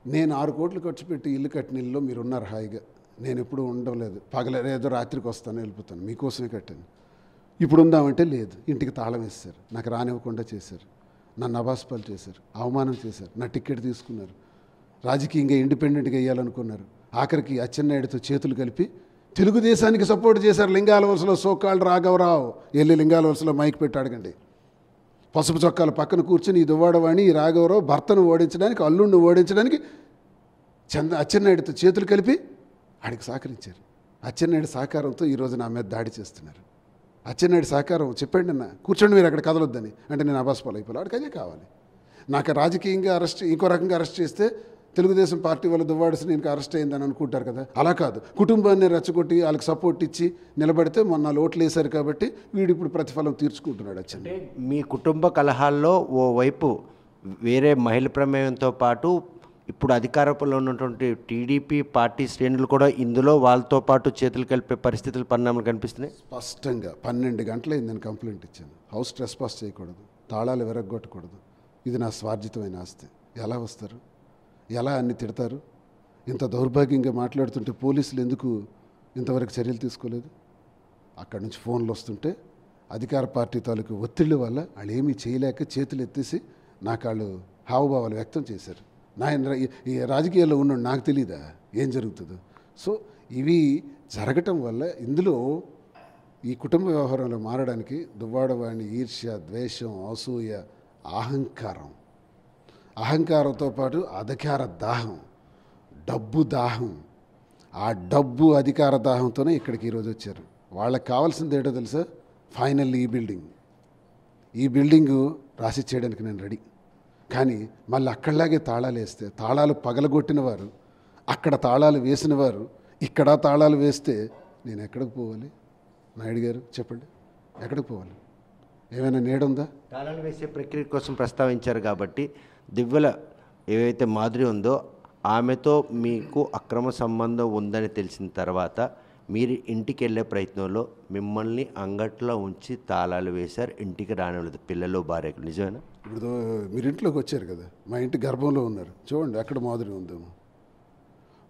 నేను 6 కోట్లు ఖర్చు పెట్టి ఇల్లు కట్టిన ఇల్లులో మీరున్నారు హాయిగా. నేను ఎప్పుడూ ఉండలేదు. పగలేదో రాత్రికి వస్తాను, వెళ్ళిపోతాను. మీకోసమే కట్టాను. ఇప్పుడు ఉందామంటే లేదు. ఇంటికి తాళం వేస్తారు, నాకు రానివ్వకుండా చేశారు, నన్ను అబాస్పాలు చేశారు, అవమానం చేశారు, నా టికెట్ తీసుకున్నారు, రాజకీయంగా ఇండిపెండెంట్గా వేయాలనుకున్నారు. ఆఖరికి అచ్చెన్నాయుడితో చేతులు కలిపి తెలుగుదేశానికి సపోర్ట్ చేశారు. లింగాల వలసలో సోకాళ్ళు రాఘవరావు వెళ్ళి లింగాల వలసలో మైక్ పెట్టి అడగండి. పసుపు చొక్కాల పక్కన కూర్చుని ఈ దువ్వాడవాణి, ఈ రాఘవరావు భర్తను ఓడించడానికి, అల్లుడిని ఓడించడానికి అచ్చెన్నాయుడితో చేతులు కలిపి ఆడికి సహకరించారు. అచ్చెన్నాయుడు సహకారంతో ఈరోజు నా మీద దాడి చేస్తున్నారు. అచ్చెన్నాయుడు సహకారం చెప్పండి అన్న, కూర్చోండి మీరు అక్కడ కదలొద్దని అంటే నేను అబాస్పాలు అయిపోయి ఆడికి అదే కావాలి. నాకు రాజకీయంగా ఇంకో రకంగా అరెస్ట్ చేస్తే తెలుగుదేశం పార్టీ వాళ్ళు దువ్వాడసి నేను అరెస్ట్ అయిందని అనుకుంటారు కదా. అలా కాదు, కుటుంబాన్ని రెచ్చగొట్టి వాళ్ళకి సపోర్ట్ ఇచ్చి నిలబడితే మొన్న ఓట్లు వేశారు కాబట్టి వీడు ఇప్పుడు ప్రతిఫలం తీర్చుకుంటున్నాడు. అంటే మీ కుటుంబ కలహాల్లో ఓ వైపు వేరే మహిళ ప్రమేయంతో పాటు ఇప్పుడు అధికారంలో ఉన్నటువంటి టీడీపీ పార్టీ శ్రేణులు కూడా ఇందులో వాళ్ళతో పాటు చేతులు కలిపే పరిస్థితులు పరిణామాలు కనిపిస్తున్నాయి. స్పష్టంగా 12 గంటలైంది నేను కంప్లైంట్ ఇచ్చాను. హౌస్ ట్రెస్పాస్ చేయకూడదు, తాళాలు విరగొట్టకూడదు, ఇది నా స్వార్జితమైన ఆస్తి. ఎలా వస్తారు? ఎలా అన్ని తిడతారు? ఇంత దౌర్భాగ్యంగా మాట్లాడుతుంటే పోలీసులు ఎందుకు ఇంతవరకు చర్యలు తీసుకోలేదు? అక్కడి నుంచి ఫోన్లు వస్తుంటే అధికార పార్టీ తాలూకు ఒత్తిళ్ళ వల్ల వాళ్ళు ఏమీ చేయలేక చేతులు ఎత్తేసి నాకు వాళ్ళు హావభావాలు వ్యక్తం చేశారు. ఈ రాజకీయాల్లో ఉన్నాడు, నాకు తెలీదా ఏం జరుగుతుందో? సో ఇవి జరగటం వల్ల ఇందులో ఈ కుటుంబ వ్యవహారంలో మారడానికి దువ్వాడవాణి ఈర్ష్య, ద్వేషం, అసూయ, అహంకారంతో పాటు అధికార దాహం, డబ్బు దాహం. ఆ డబ్బు అధికార దాహంతోనే ఇక్కడికి ఈరోజు వచ్చారు. వాళ్ళకి కావాల్సింది ఏంటో తెలుసా? ఫైనల్ ఈ బిల్డింగు రాసి చేయడానికి నేను రెడీ. కానీ మళ్ళీ అక్కడలాగే తాళాలు వేస్తే, తాళాలు పగలగొట్టిన వారు, అక్కడ తాళాలు వేసిన వారు ఇక్కడ తాళాలు వేస్తే నేను ఎక్కడికి పోవాలి? నాయుడు గారు చెప్పండి, ఎక్కడికి పోవాలి? ఏమైనా నీడుందా? తాళాలు వేసే ప్రక్రియ కోసం ప్రస్తావించారు కాబట్టి దివ్యల ఏవైతే మాధురి ఉందో ఆమెతో మీకు అక్రమ సంబంధం ఉందని తెలిసిన తర్వాత మీరు ఇంటికి వెళ్ళే ప్రయత్నంలో మిమ్మల్ని అంగట్లో ఉంచి తాళాలు వేశారు, ఇంటికి రానివ్వలేదు పిల్లలు, భార్యకు. నిజమేనా? ఇప్పుడు మీరు ఇంట్లోకి వచ్చారు కదా, మా ఇంటి గర్భంలో ఉన్నారు, చూడండి అక్కడ మాధురి ఉందేమో.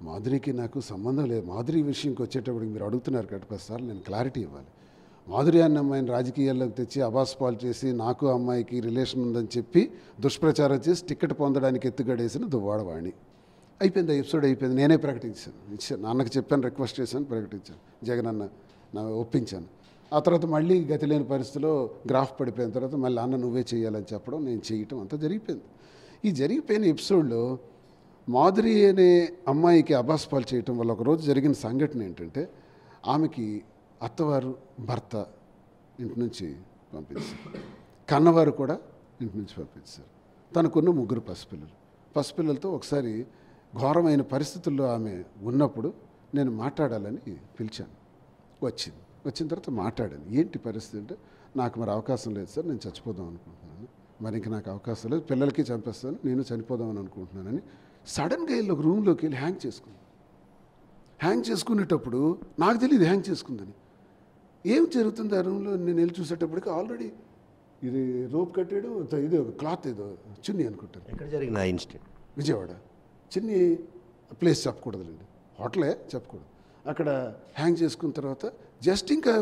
మాధురికి నాకు సంబంధం లేదు. మాధురి విషయంకి వచ్చేటప్పటికి మీరు అడుగుతున్నారు కాబట్టి 10 సార్లు నేను క్లారిటీ ఇవ్వాలి. మాధురి అన్న అమ్మాయిని రాజకీయాల్లోకి తెచ్చి అబాస్పాలు చేసి నాకు అమ్మాయికి రిలేషన్ ఉందని చెప్పి దుష్ప్రచారం చేసి టికెట్ పొందడానికి ఎత్తుగడేసిన దువ్వాడ వాణి. అయిపోయింది, ఎపిసోడ్ అయిపోయింది. నేనే ఇచ్చాను, నాన్నకి చెప్పాను, రిక్వెస్ట్ చేశాను, ప్రకటించాను. జగన్ అన్న నా ఒప్పించాను. ఆ తర్వాత మళ్ళీ గతి లేని పరిస్థితిలో గ్రాఫ్ పడిపోయిన తర్వాత మళ్ళీ అన్న నువ్వే చేయాలని చెప్పడం, నేను చేయటం అంతా జరిగిపోయింది. ఈ జరిగిపోయిన ఎపిసోడ్లో మాధురి అనే అమ్మాయికి అబాస్పాలు చేయటం వల్ల ఒకరోజు జరిగిన సంఘటన ఏంటంటే, ఆమెకి అత్తవారు భర్త ఇంటి నుంచి పంపించారు, కన్నవారు కూడా ఇంటి నుంచి పంపించారు. తనకున్న 3 పసిపిల్లలతో ఒకసారి ఘోరమైన పరిస్థితుల్లో ఆమె ఉన్నప్పుడు నేను మాట్లాడాలని పిలిచాను. వచ్చిన తర్వాత మాట్లాడాను. ఏంటి పరిస్థితి అంటే, నాకు మరి అవకాశం లేదు సార్, నేను చచ్చిపోదాం అనుకుంటున్నాను, మరి ఇంక నాకు అవకాశం లేదు, పిల్లలకి చంపేస్తాను, నేను చనిపోదామని అనుకుంటున్నానని సడన్గా వెళ్ళి ఒక రూమ్లోకి వెళ్ళి హ్యాంగ్ చేసుకునేటప్పుడు నాకు తెలియదు హ్యాంగ్ చేసుకుందని. ఏం జరుగుతుంది ఆ రూమ్లో నేను వెళ్ళి చూసేటప్పటికి ఆల్రెడీ ఇది రోప్ కట్టాడు, ఇది ఒక క్లాత్ ఏదో చున్నీ అనుకుంటాను. ఎక్కడ జరిగిన ఇన్సిడెంట్? విజయవాడ. చిన్ని ప్లేస్ చెప్పకూడదులేండి, హోటలే చెప్పకూడదు. అక్కడ హ్యాంగ్ చేసుకున్న తర్వాత జస్ట్ ఇంకా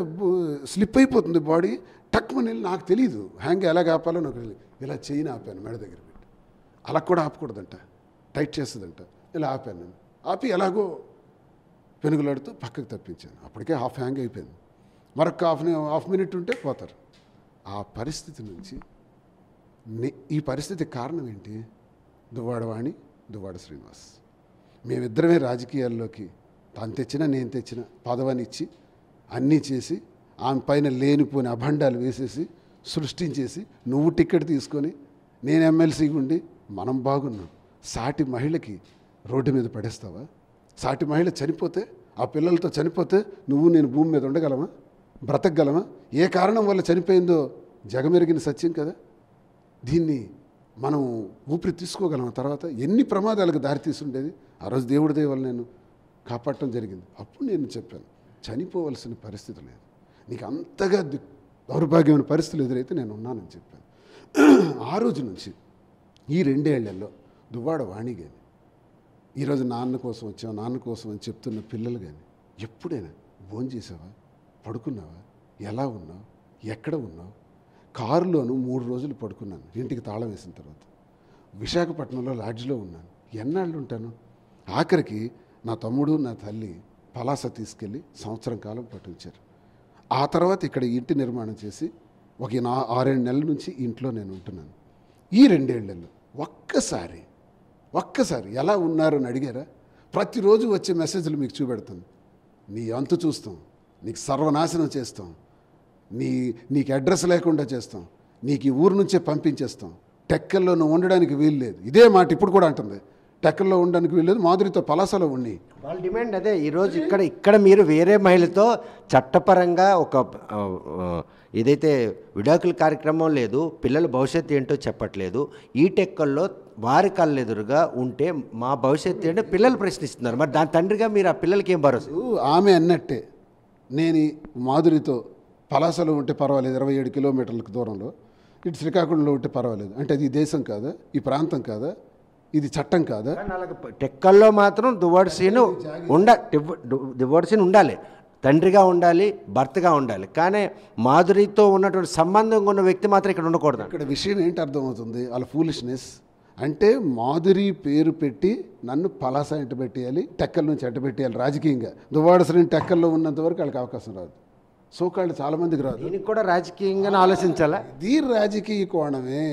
స్లిప్ అయిపోతుంది బాడీ, టక్మని వెళ్ళి నాకు తెలియదు హ్యాంగ్ ఎలాగ ఆపాలో నాకు తెలియదు. ఇలా చెయ్యిని ఆపాను మెడ దగ్గర పెట్టి. అలా కూడా ఆపకూడదంట, టైట్ చేస్తుందంట. ఇలా ఆపాను నేను. ఆపి ఎలాగో పెనుగులాడుతూ పక్కకు తప్పించాను. అప్పటికే హాఫ్ హ్యాంగ్ అయిపోయింది. మరొక హాఫ్ మినిట్ ఉంటే పోతారు. ఆ పరిస్థితి నుంచి ఈ పరిస్థితి కారణం ఏంటి? దువ్వాడ వాణి, దువ్వాడ శ్రీనివాస్. మేమిద్దరమే రాజకీయాల్లోకి తను తెచ్చినా నేను తెచ్చినా పదవిని ఇచ్చి అన్నీ చేసి ఆమె పైన లేనిపోని అభండాలు వేసేసి సృష్టించేసి నువ్వు టికెట్ తీసుకొని నేను ఎమ్మెల్సీగా ఉండి మనం బాగున్నాం. సాటి మహిళకి రోడ్డు మీద పడేస్తావా? సాటి మహిళ చనిపోతే, ఆ పిల్లలతో చనిపోతే నువ్వు నేను భూమి మీద ఉండగలమా? బ్రతకగలమా? ఏ కారణం వల్ల చనిపోయిందో జగమెరిగిన సత్యం కదా. దీన్ని మనం ఊపిరి తీసుకోగలమా? తర్వాత ఎన్ని ప్రమాదాలకు దారితీసి ఉండేది. ఆ రోజు దేవుడి దయ వల్ల నేను కాపాడటం జరిగింది. అప్పుడు నేను చెప్పాను, చనిపోవలసిన పరిస్థితి లేదు, నీకు అంతగా దౌర్భాగ్యమైన పరిస్థితులు ఎదురైతే నేను ఉన్నానని చెప్పాను. ఆ రోజు నుంచి ఈ 2 ఏళ్లలో దువ్వాడ వాణి కానీ, ఈరోజు నాన్న కోసం వచ్చావు, నాన్న కోసం అని చెప్తున్న పిల్లలు కానీ ఎప్పుడైనా భోంచేసావా, పడుకున్నావా, ఎలా ఉన్నావు, ఎక్కడ ఉన్నావు? కారులోను 3 రోజులు పడుకున్నాను ఇంటికి తాళం వేసిన తర్వాత. విశాఖపట్నంలో లాడ్జ్లో ఉన్నాను. ఎన్నాళ్ళు ఉంటాను? ఆఖరికి నా తమ్ముడు నా తల్లి పలాస తీసుకెళ్ళి సంవత్సరం కాలం పట్టించారు. ఆ తర్వాత ఇక్కడ ఇంటి నిర్మాణం చేసి ఒక 6-7 నెలల నుంచి ఇంట్లో నేను ఉంటున్నాను. ఈ 2 ఏళ్లలో ఒక్కసారి ఎలా ఉన్నారని అడిగారా? ప్రతిరోజు వచ్చే మెసేజ్లు మీకు చూపెడతాను. నీ అంతు చూస్తాం, నీకు సర్వనాశనం చేస్తాం, నీకు అడ్రస్ లేకుండా చేస్తాం, నీకు ఈ ఊరు నుంచే పంపించేస్తాం, టెక్కల్లో నువ్వు ఉండడానికి వీలు లేదు. ఇదే మాట ఇప్పుడు కూడా అంటుంది, టెక్కల్లో ఉండడానికి వీలు లేదు, మాధురితో పలాసలో ఉండి. వాళ్ళ డిమాండ్ అదే. ఈరోజు ఇక్కడ మీరు వేరే మహిళతో చట్టపరంగా ఒక ఏదైతే విడాకుల కార్యక్రమం లేదు, పిల్లల భవిష్యత్తు ఏంటో చెప్పట్లేదు, ఈ టెక్కల్లో వారి కళ్ళెదురుగా ఉంటే మా భవిష్యత్తు ఏంటో పిల్లలు ప్రశ్నిస్తున్నారు. మరి దాని తండ్రిగా మీరు ఆ పిల్లలకి ఏం భరోసా? ఆమె అన్నట్టే నేను మాధురితో పలాసలో ఉంటే పర్వాలేదు, 27 కిలోమీటర్లకు దూరంలో, ఇటు శ్రీకాకుళంలో ఉంటే పర్వాలేదు అంటే అది దేశం కాదా? ఈ ప్రాంతం కాదా? ఇది చట్టం కాదా? టెక్కల్లో మాత్రం దువ్వాడ శ్రీను ఉండాలి, తండ్రిగా ఉండాలి, భర్తగా ఉండాలి. కానీ మాధురితో ఉన్నటువంటి సంబంధం ఉన్న వ్యక్తి మాత్రం ఇక్కడ ఉండకూడదు. ఇక్కడ విషయం ఏంటి అర్థమవుతుంది? వాళ్ళ ఫూలిష్నెస్ అంటే మాధురి పేరు పెట్టి నన్ను పలాస ఎంట పెట్టేయాలి, టెక్కల నుంచి ఎంట పెట్టేయాలి రాజకీయంగా. దువ్వాడ శ్రీని టెక్కల్లో ఉన్నంత వరకు వాళ్ళకి అవకాశం రాదు, సోకాళ్ళు చాలామందికి రాదు. దీనికి కూడా రాజకీయంగానే ఆలోచించాలా? ఇది రాజకీయ కోణమే.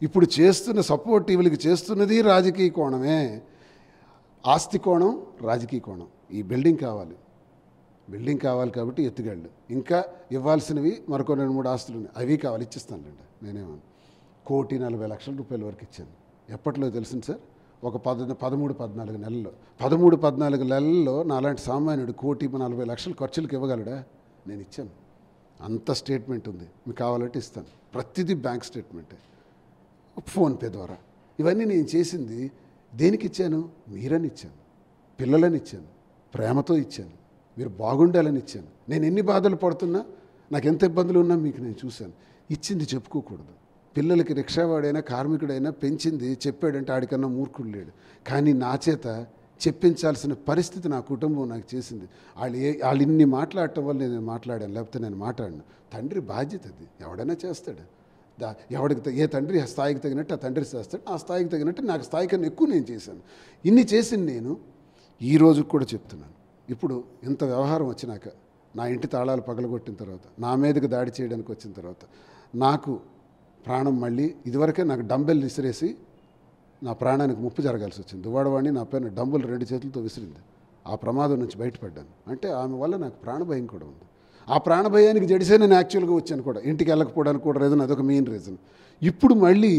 ఇప్పుడు చేస్తున్న సపోర్టివ్లకి చేస్తున్నది రాజకీయ కోణమే. ఆస్తి కోణం, రాజకీయ కోణం. ఈ బిల్డింగ్ కావాలి కాబట్టి ఎత్తుగాళ్ళు, ఇంకా ఇవ్వాల్సినవి మరొక 2-3 ఆస్తులు ఉన్నాయి, అవి కావాలి, ఇచ్చిస్తానులేండి. నేనేమన్నా 1,40,00,000 రూపాయల వరకు ఇచ్చాను. ఎప్పట్లో తెలిసింది సార్? ఒక 13-14 నెలల్లో. 13-14 నెలల్లో నాలాంటి సామాన్యుడు 1,40,00,000 ఖర్చులకు ఇవ్వగలడా? నేను ఇచ్చాను. అంత స్టేట్మెంట్ ఉంది, మీకు కావాలంటే ఇస్తాను. ప్రతిదీ బ్యాంక్ స్టేట్మెంటే, ఫోన్పే ద్వారా. ఇవన్నీ నేను చేసింది దేనికి ఇచ్చాను? మీరని ఇచ్చాను, పిల్లలని ఇచ్చాను, ప్రేమతో ఇచ్చాను, మీరు బాగుండాలని ఇచ్చాను. నేను ఎన్ని బాధలు పడుతున్నా, నాకు ఎంత ఇబ్బందులు ఉన్నా మీకు నేను చూశాను. ఇచ్చింది చెప్పుకోకూడదు. పిల్లలకి రిక్షావాడైనా కార్మికుడైనా పెంచింది చెప్పాడంటే ఆడికన్నా మూర్ఖుడు లేడు. కానీ నా చేత చెప్పించాల్సిన పరిస్థితి నా కుటుంబం నాకు చేసింది. వాళ్ళు ఇన్ని మాట్లాడటం వల్ల నేను మాట్లాడాను, లేకపోతే నేను మాట్లాడను. తండ్రి బాధ్యత అది, ఎవడైనా చేస్తాడు. ఎవడికి ఏ తండ్రి స్థాయికి తగినట్టు ఆ తండ్రి చేస్తాడు, ఆ స్థాయికి తగినట్టు నాకు స్థాయి కన్నా ఎక్కువ నేను చేశాను. ఇన్ని చేసింది నేను ఈ రోజుకి కూడా చెప్తున్నాను. ఇప్పుడు ఇంత వ్యవహారం వచ్చినాక, నా ఇంటి తాళాలు పగలగొట్టిన తర్వాత, నా మీదకి దాడి చేయడానికి వచ్చిన తర్వాత, నాకు ప్రాణం మళ్ళీ ఇదివరకే నాకు డంబెల్ విసిరేసి నా ప్రాణానికి ముప్పు జరగాల్సి వచ్చింది. దువ్వాడవాడిని నా పైన డంబుల్ 2 చేతులతో విసిరింది. ఆ ప్రమాదం నుంచి బయటపడ్డాను. అంటే ఆమె వల్ల నాకు ప్రాణభయం కూడా ఉంది. ఆ ప్రాణభయానికి జడిసే నేను యాక్చువల్గా వచ్చాను కూడా, ఇంటికి వెళ్ళకపోవడానికి కూడా రీజన్, అదొక మెయిన్ రీజన్. ఇప్పుడు మళ్ళీ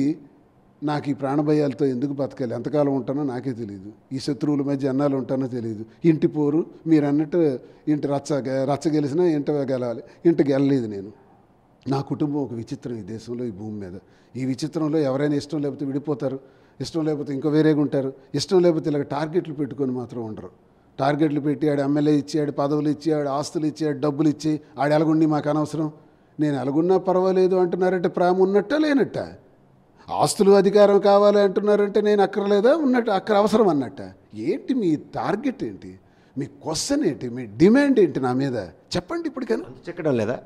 నాకు ఈ ప్రాణభయాలతో ఎందుకు బతకాలి, ఎంతకాలం ఉంటానో నాకే తెలియదు. ఈ శత్రువుల మధ్య ఎన్నాళ్ళు ఉంటానో తెలియదు. ఇంటి పోరు మీరు అన్నట్టు, ఇంటి రచ్చ గెలిచినా ఇంట గెలాలి, ఇంట గెలలేదు నేను. నా కుటుంబం ఒక విచిత్రం ఈ దేశంలో, ఈ భూమి మీద. ఈ విచిత్రంలో ఎవరైనా ఇష్టం లేకపోతే విడిపోతారు, ఇష్టం లేకపోతే ఇంకో వేరేగా ఉంటారు, ఇష్టం లేకపోతే ఇలాగ టార్గెట్లు పెట్టుకొని మాత్రం ఉండరు. టార్గెట్లు పెట్టి ఆడు ఎమ్మెల్యే ఇచ్చాడు, పదవులు ఇచ్చాడు, ఆస్తులు ఇచ్చాడు, డబ్బులు ఇచ్చి ఆడు ఎలాగుండి మాకు అనవసరం, నేను ఎలాగున్నా పర్వాలేదు అంటున్నారంటే ప్రేమ ఉన్నట్ట లేనట్ట. ఆస్తులు అధికారం కావాలి అంటున్నారంటే నేను అక్కర్లేదా ఉన్నట్టు, అక్కడ అవసరం అన్నట్ట. ఏంటి మీ టార్గెట్ ఏంటి, మీ క్వశ్చన్ ఏంటి, మీ డిమాండ్ ఏంటి నా మీద చెప్పండి ఇప్పటికైనా. చెక్కడం లేదా?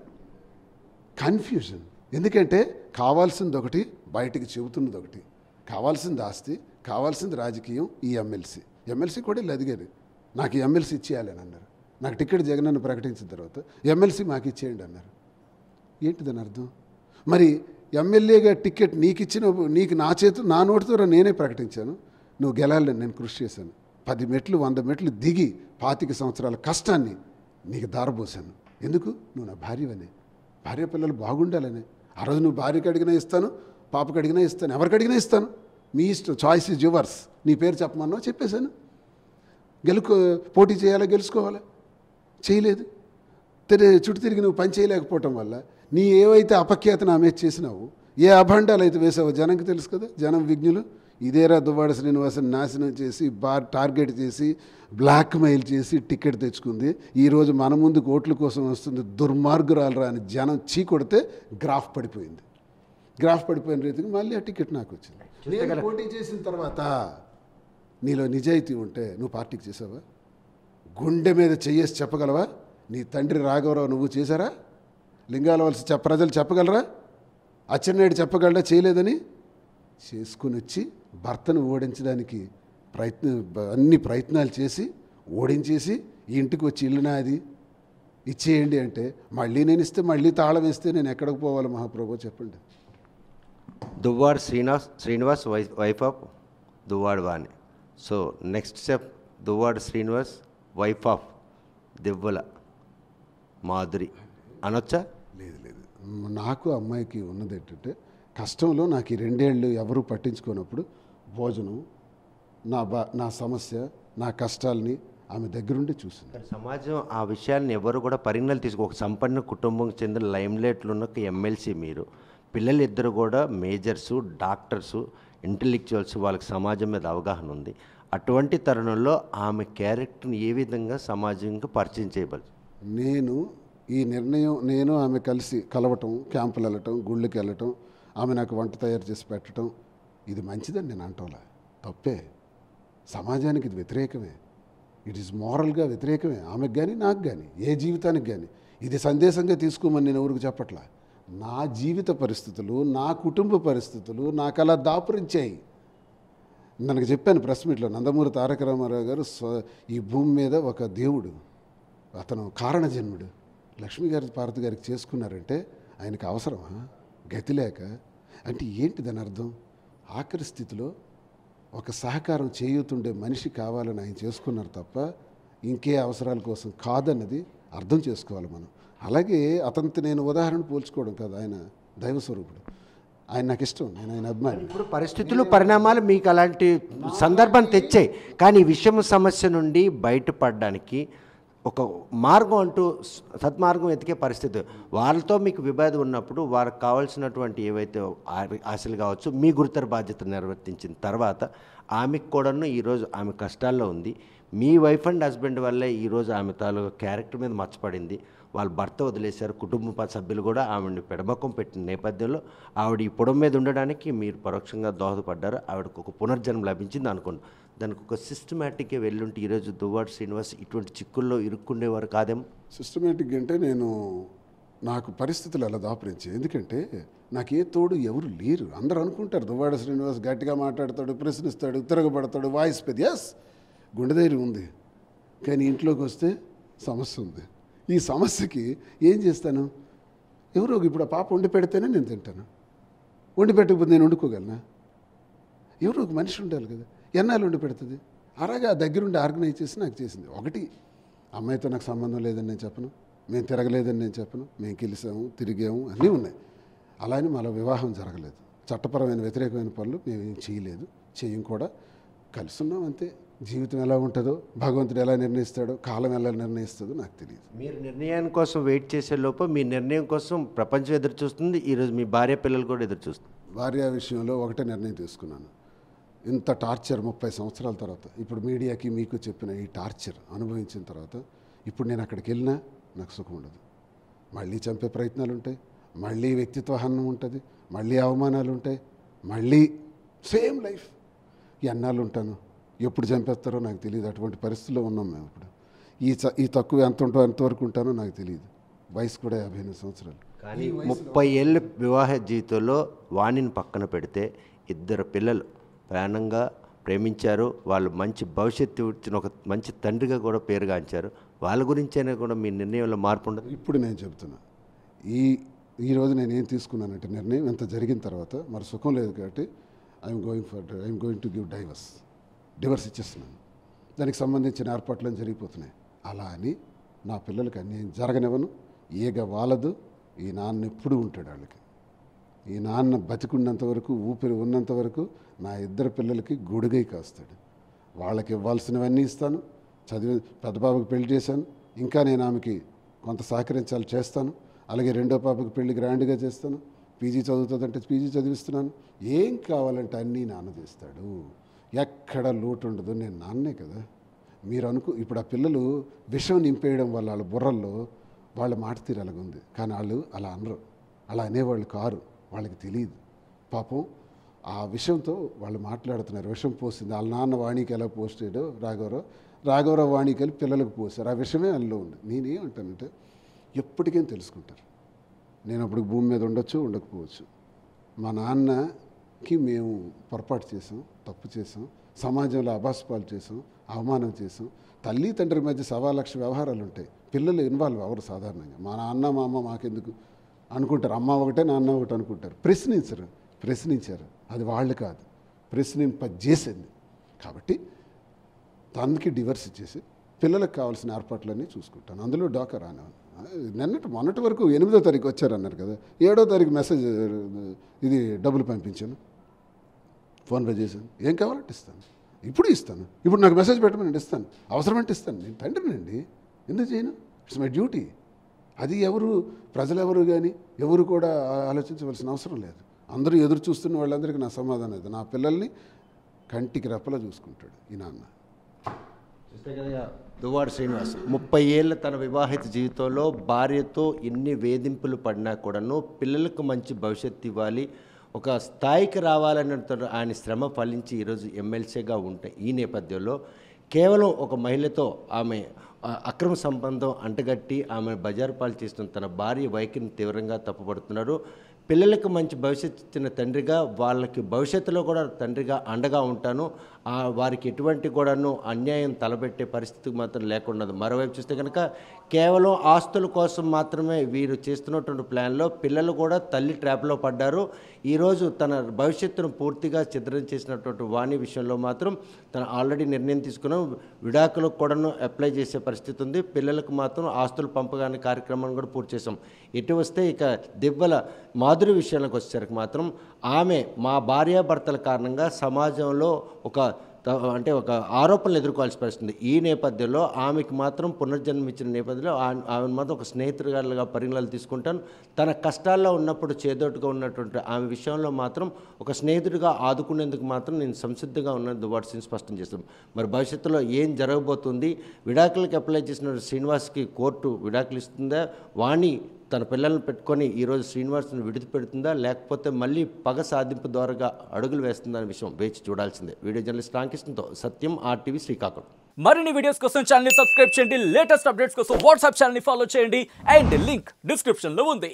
కన్ఫ్యూజన్. ఎందుకంటే కావాల్సింది ఒకటి, బయటికి చెబుతున్నది ఒకటి. కావాల్సింది ఆస్తి, కావాల్సింది రాజకీయం. ఈ ఎమ్మెల్సీ కూడా ఇలా అదిగారు, నాకు ఎమ్మెల్సీ ఇచ్చేయాలని అన్నారు. నాకు టికెట్ జగనన్న ప్రకటించిన తర్వాత ఎమ్మెల్సీ మాకు ఇచ్చేయండి అన్నారు. ఏంటి దాని అర్థం? మరి ఎమ్మెల్యేగా టికెట్ నీకు ఇచ్చిన, నీకు నా నోటితో నేనే ప్రకటించాను, నువ్వు గెలాలని నేను కృషి చేశాను. 10 మెట్లు 100 మెట్లు దిగి 25 సంవత్సరాల కష్టాన్ని నీకు దారబోసాను. ఎందుకు? నువ్వు నా భార్యవనే, భార్య పిల్లలు బాగుండాలని. ఆ రోజు నువ్వు భార్యకి అడిగినా ఇస్తాను, పాపకి అడిగినా ఇస్తాను, ఎవరికి అడిగినా ఇస్తాను, మీ ఇష్టం, చాయిస్ ఈజ్ యువర్స్. నీ పేరు చెప్పమన్నా చెప్పేశాను. పోటీ చేయాలా, గెలుచుకోవాలా, చేయలేదు. చుట్టూ తిరిగి నువ్వు పని చేయలేకపోవటం వల్ల నీ ఏవైతే అపఖ్యాతను ఆమె చేసినావు, ఏ అభండాలు అయితే వేసావో జనంకి తెలుసు కదా, జనం విజ్ఞులు. ఇదేరా దువ్వాడ శ్రీనివాసన్ నాశనం చేసి, టార్గెట్ చేసి, బ్లాక్మెయిల్ చేసి టికెట్ తెచ్చుకుంది. ఈరోజు మన ముందు ఓట్ల కోసం వస్తుంది, దుర్మార్గురాలరా అని జనం చీకొడితే గ్రాఫ్ పడిపోయింది. గ్రాఫ్ పడిపోయిన రీతికి మళ్ళీ ఆ టికెట్ నాకు వచ్చింది. నేను పోటీ చేసిన తర్వాత నీలో నిజాయితీ ఉంటే నువ్వు పార్టీకి చేసావా? గుండె మీద చెయ్యేసి చెప్పగలవా? నీ తండ్రి రాఘవరావు నువ్వు చేశారా? లింగాల వలస ప్రజలు చెప్పగలరా? అచ్చెన్నాయుడు చెప్పగలరా చేయలేదని? చేసుకుని వచ్చి భర్తను ఓడించడానికి అన్ని ప్రయత్నాలు చేసి ఓడించేసి ఈ ఇంటికి వచ్చి ఇల్లు నాది ఇచ్చేయండి అంటే, మళ్ళీ నేను ఇస్తే, మళ్ళీ తాళం వేస్తే నేను ఎక్కడికి పోవాలి మహాప్రభు చెప్పండి. Duvvada Srinivas wife of Duvvada Vani. So next step, Duvvada Srinivas wife of Divvala Madhuri అనొచ్చా? లేదు. నాకు అమ్మాయికి ఉన్నది ఏంటంటే, కష్టంలో నాకు ఈ 2 ఏళ్ళు ఎవరు పట్టించుకోనప్పుడు భోజనం, నా సమస్య, నా కష్టాలని ఆమె దగ్గరుండి చూసింది. సమాజం ఆ విషయాన్ని ఎవరు కూడా పరిగణలు ఒక సంపన్న కుటుంబం చెందిన లైమ్లైట్లో ఉన్న ఎమ్మెల్సీ మీరు, పిల్లలు ఇద్దరు కూడా మేజర్సు, డాక్టర్సు, ఇంటెలెక్చువల్స్, వాళ్ళకి సమాజం మీద అవగాహన ఉంది. అటువంటి తరుణంలో ఆమె క్యారెక్టర్ని ఏ విధంగా సమాజంగా పరిచయం చేయబడదు? ఈ నిర్ణయం, నేను ఆమె కలిసి కలవటం, క్యాంపులు వెళ్ళటం, గుళ్ళకి వెళ్ళటం, ఆమె నాకు వంట తయారు చేసి పెట్టడం, ఇది మంచిదని నేను అంటోలా, తప్పే. సమాజానికి ఇది వ్యతిరేకమే, ఇట్ ఈస్ మోరల్గా వ్యతిరేకమే. ఆమెకు కానీ నాకు కానీ ఏ జీవితానికి కానీ ఇది సందేశంగా తీసుకోమని నేను ఎవరికి చెప్పట్లా. నా జీవిత పరిస్థితులు, నా కుటుంబ పరిస్థితులు నాకు అలా దాపురించాయి. ನನಗೆ చెప్పాను ప్రెస్ మీట్లో, నందమూరి తారక రామారావు గారు ఈ భూమి మీద ఒక దేవుడు, అతను కారణజన్ముడు. లక్ష్మీ గారి భారతి గారికి చేసుకున్నారంటే ఆయనకు అవసరమా? గతి లేక అంటే ఏంటి దాని అర్థం? ఆఖరి స్థితిలో ఒక సహకారం చేయుతుండే మనిషి కావాలని ఆయన చేసుకున్నారు తప్ప ఇంకే అవసరాల కోసం కాదన్నది అర్థం చేసుకోవాలి మనం. అలాగే అతనితో నేను ఉదాహరణ పోల్చుకోవడం కాదు, ఆయన దైవస్వరూపుడు, ఆయన నాకు ఇష్టం, నేను ఆయన అభిమాని. ఇప్పుడు పరిస్థితులు, పరిణామాలు మీకు అలాంటి సందర్భం తెచ్చాయి, కానీ విషమ సమస్య నుండి బయటపడడానికి ఒక మార్గం అంటూ సత్మార్గం ఎతికే పరిస్థితి. వాళ్ళతో మీకు విభేదం ఉన్నప్పుడు వారికి కావాల్సినటువంటి ఏవైతే ఆశలు కావచ్చు, మీ గురుతర బాధ్యత నిర్వర్తించిన తర్వాత ఆమెకు కూడాను ఈరోజు ఆమె కష్టాల్లో ఉంది, మీ వైఫ్ అండ్ హస్బెండ్ వల్లే ఈరోజు ఆమె తాలూకా క్యారెక్టర్ మీద మచ్చపడింది. వాళ్ళ భర్త వదిలేశారు. కుటుంబ సభ్యులు కూడా ఆవిడని పెడమకం పెట్టిన నేపథ్యంలో ఆవిడ ఈ పొడం మీద ఉండడానికి మీరు పరోక్షంగా దోహదపడ్డారు. ఆవిడకు ఒక పునర్జన్మ లభించింది అనుకోండి. దానికి ఒక సిస్టమేటిక్గా వెళ్ళుంటే ఈరోజు దువ్వాడ శ్రీనివాస్ ఇటువంటి చిక్కుల్లో ఇరుక్కుండేవారు కాదేమో. సిస్టమేటిక్ అంటే నాకు పరిస్థితులు అలా దాపరించాయి. ఎందుకంటే నాకు ఏ తోడు ఎవరు లేరు. అందరూ అనుకుంటారు దువ్వాడ శ్రీనివాస్ గట్టిగా మాట్లాడతాడు, ప్రశ్నిస్తాడు, తిరగబడతాడు, వాయిస్ పెద్ద. ఎస్, గుండె ధైర్యం ఉంది. కానీ ఇంట్లోకి వస్తే సమస్య ఉంది. ఈ సమస్యకి ఏం చేస్తాను? ఎవరో ఇప్పుడు ఆ పాప వండి పెడితేనే నేను తింటాను. వండి పెట్టకపోతే నేను వండుకోగలనా? ఎవరో ఒక మనిషి ఉండాలి కదా. ఎన్నాళ్ళు వండి పెడుతుంది? అలాగా దగ్గరుండి ఆర్గనైజ్ చేసి నాకు చేసింది. ఒకటి, అమ్మాయితో నాకు సంబంధం లేదని నేను చెప్పను, మేము తిరగలేదని నేను చెప్పను, మేము గెలిసాము, తిరిగాము, అన్నీ ఉన్నాయి. అలానే మాలో వివాహం జరగలేదు. చట్టపరమైన వ్యతిరేకమైన పనులు మేమేం చేయలేదు, చెయ్యం కూడా. కలిసి ఉన్నాం అంతే. జీవితం ఎలా ఉంటుందో, భగవంతుడు ఎలా నిర్ణయిస్తాడో, కాలం ఎలా నిర్ణయిస్తుందో నాకు తెలియదు. మీరు నిర్ణయాని కోసం వెయిట్ చేసే లోపు మీ నిర్ణయం కోసం ప్రపంచం ఎదురు చూస్తుంది. ఈరోజు మీ భార్య పిల్లలు కూడా ఎదురు చూస్తుంది. భార్య విషయంలో ఒకటే నిర్ణయం తీసుకున్నాను. ఇంత టార్చర్ 30 సంవత్సరాల తర్వాత, ఇప్పుడు మీడియాకి మీకు చెప్పిన ఈ టార్చర్ అనుభవించిన తర్వాత, ఇప్పుడు నేను అక్కడికి వెళ్ళినా నాకు సుఖం ఉండదు. మళ్ళీ చంపే ప్రయత్నాలు ఉంటాయి, మళ్ళీ వ్యక్తిత్వ హననం ఉంటుంది, మళ్ళీ అవమానాలు ఉంటాయి, మళ్ళీ సేమ్ లైఫ్. ఎన్నాళ్ళు ఉంటాను, ఎప్పుడు చంపేస్తారో నాకు తెలియదు. అటువంటి పరిస్థితుల్లో ఉన్నాం మేము ఇప్పుడు. ఈ తక్కువ ఎంతవరకు ఉంటానో నాకు తెలియదు. వయసు కూడా 58 సంవత్సరాలు. కానీ 30 ఏళ్ళ వివాహ జీవితంలో వాణిని పక్కన పెడితే 2 పిల్లలు ప్రాణంగా ప్రేమించారు. వాళ్ళు మంచి భవిష్యత్తు ఇచ్చిన ఒక మంచి తండ్రిగా కూడా పేరుగాంచారు. వాళ్ళ గురించైనా కూడా మీ నిర్ణయంలో మార్పు ఉండదు. ఇప్పుడు నేను చెబుతున్నా, ఈరోజు నేను ఏం తీసుకున్నానంటే నిర్ణయం, ఇంత జరిగిన తర్వాత మరి సుఖం లేదు కాబట్టి I'm going to give divorce ఇచ్చేస్తున్నాను. దానికి సంబంధించిన ఏర్పాట్లను జరిగిపోతున్నాయి. అలా అని నా పిల్లలకి అన్యాయం జరగనివ్వను. ఈగ వాలదు. ఈ నాన్న ఎప్పుడు ఉంటాడు వాళ్ళకి. ఈ నాన్న బతికున్నంత వరకు, ఊపిరి ఉన్నంత వరకు నా 2 పిల్లలకి గొడుగై కాస్తాడు. వాళ్ళకి ఇవ్వాల్సినవన్నీ ఇస్తాను. పెద్ద పాపకి పెళ్లి చేశాను. ఇంకా నేను ఆమెకి కొంత సహకరించాలి, చేస్తాను. అలాగే రెండో పాపకి పెళ్లి గ్రాండ్గా చేస్తాను. పీజీ చదువుతుందంటే పీజీ చదివిస్తున్నాను. ఏం కావాలంటే అన్నీ నాన్న చేస్తాడు. ఎక్కడ లోటు ఉండదు. నేను నాన్నే కదా. మీరు ఇప్పుడు ఆ పిల్లలు విషం నింపేయడం వల్ల వాళ్ళ బుర్రల్లో వాళ్ళ మాట తీరు అలాగుంది. కానీ వాళ్ళు అలా అనరు, అలా అనేవాళ్ళు కారు. వాళ్ళకి తెలియదు. పాపం ఆ విషయంతో వాళ్ళు మాట్లాడుతున్నారు. విషం పోసింది వాళ్ళ నాన్న వాణికి ఎలా పోస్ట్ చేయడో రాఘవరావు వాణికి వెళ్ళి పిల్లలకు పోసారు. ఆ విషయమే అందులో ఉంది. నేనేమంటానంటే ఎప్పటికేం తెలుసుకుంటారు. నేను అప్పుడు భూమి మీద ఉండొచ్చు, ఉండకపోవచ్చు. మా నాన్నకి మేము పొరపాటు చేసాం, తప్పు చేసాం, సమాజంలో అభాస్పాలు చేసాం, అవమానం చేసాం. తల్లి తండ్రి మధ్య 1,00,000 వ్యవహారాలు ఉంటాయి. పిల్లలు ఇన్వాల్వ్ అవ్వరు సాధారణంగా. మా నాన్న మా అమ్మ మాకెందుకు అనుకుంటారు. అమ్మ ఒకటే నాన్న ఒకటి అనుకుంటారు. ప్రశ్నించారు. అది వాళ్ళు కాదు, ప్రశ్నింపజేసింది. కాబట్టి తనకి డివర్స్ ఇచ్చేసి పిల్లలకు కావాల్సిన ఏర్పాట్లన్నీ చూసుకుంటాను. అందులో డాక్టర్ మొన్నటి వరకు 8వ తారీఖు వచ్చారన్నారు కదా. 7వ తారీఖు మెసేజ్, ఇది డబ్బులు పంపించాను, ఫోన్పే చేశాను. ఏం కావాలంటే ఇస్తాను, ఇప్పుడు ఇస్తాను. ఇప్పుడు నాకు మెసేజ్ పెట్టమని నేను ఇస్తాను, అవసరమంటే ఇస్తాను. నేను తండ్రినండి, ఎందుకు చేయను? It's my duty. అది ప్రజలెవరు కానీ ఎవరు కూడా ఆలోచించవలసిన అవసరం లేదు. అందరూ ఎదురు చూస్తున్న వాళ్ళందరికీ నా సమాధానం ఇది. నా పిల్లల్ని కంటికి రెప్పలా చూసుకుంటాడు ఈ నాన్న. చూస్తే కదా దువ్వాడ శ్రీనివాస్ 30 ఏళ్ళ తన వివాహిత జీవితంలో భార్యతో ఎన్ని వేధింపులు పడినా కూడాను పిల్లలకు మంచి భవిష్యత్తు ఇవ్వాలి, ఒక స్థాయికి రావాలన్న ఆయన శ్రమ ఫలించి ఈరోజు ఎమ్మెల్సీగా ఉంటాయి. ఈ నేపథ్యంలో కేవలం ఒక మహిళతో ఆమె అక్రమ సంబంధం అంటగట్టి ఆమె బజారు పాలు చేస్తున్న తన భార్య వైఖరిని తీవ్రంగా తప్పుపడుతున్నారు. పిల్లలకు మంచి భవిష్యత్తు ఇచ్చిన తండ్రిగా వాళ్ళకి భవిష్యత్తులో కూడా తండ్రిగా అండగా ఉంటాను, వారికి ఎటువంటి కూడాను అన్యాయం తలబెట్టే పరిస్థితి మాత్రం లేకుండా. మరోవైపు చూస్తే కనుక కేవలం ఆస్తుల కోసం మాత్రమే వీరు చేస్తున్నటువంటి ప్లాన్లో పిల్లలు కూడా తల్లి ట్రాప్లో పడ్డారు. ఈరోజు తన భవిష్యత్తును పూర్తిగా ఛిద్రం చేసినటువంటి వాణి విషయంలో మాత్రం తను ఆల్రెడీ నిర్ణయం తీసుకున్నాం, విడాకులకు కూడాను అప్లై చేసే పరిస్థితి ఉంది. పిల్లలకు మాత్రం ఆస్తులు పంపగానే కార్యక్రమాన్ని కూడా పూర్తి చేసాం. ఇటు వస్తే ఇక దివ్వల మాధురి విషయానికి వచ్చేసరికి మాత్రం ఆమె మా భార్యాభర్తల కారణంగా సమాజంలో ఒక అంటే ఒక ఆరోపణలు ఎదుర్కోవాల్సి పరిస్థితుంది. ఈ నేపథ్యంలో ఆమెకి మాత్రం పునర్జన్మ ఇచ్చిన నేపథ్యంలో ఆమెను మాత్రం ఒక స్నేహితురాలుగా పరిగణనలు తీసుకుంటాను. తన కష్టాల్లో ఉన్నప్పుడు చేదోటుగా ఉన్నటువంటి ఆమె విషయంలో మాత్రం ఒక స్నేహితుడిగా ఆదుకునేందుకు మాత్రం నేను సంసిద్ధంగా ఉన్నది దువ్వాడ శ్రీనివాస్ స్పష్టం చేస్తాం. మరి భవిష్యత్తులో ఏం జరగబోతుంది? విడాకులకు అప్లై చేసిన శ్రీనివాస్కి కోర్టు విడాకులు ఇస్తుందా? వాణి తన పిల్లలను పెట్టుకొని ఈరోజు శ్రీనివాస్ను విడిచిపెడుతుందా, లేకపోతే మళ్ళీ పగ సాధింపు ద్వారా అడుగులు వేస్తుందా అనే విషయం వేచి చూడాల్సిందే. వీడియో జర్నలిస్ట్ రామకృష్ణతో సత్యం, RTV శ్రీకాకుళం. మరిన్ని వీడియోస్ కోసం ఛానల్ ని సబ్స్క్రైబ్ చేయండి. లేటెస్ట్ అప్డేట్స్ కోసం వాట్సాప్ ఛానల్ ని ఫాలో చేయండి. అండ్ లింక్ డిస్క్రిప్షన్ లో ఉంది.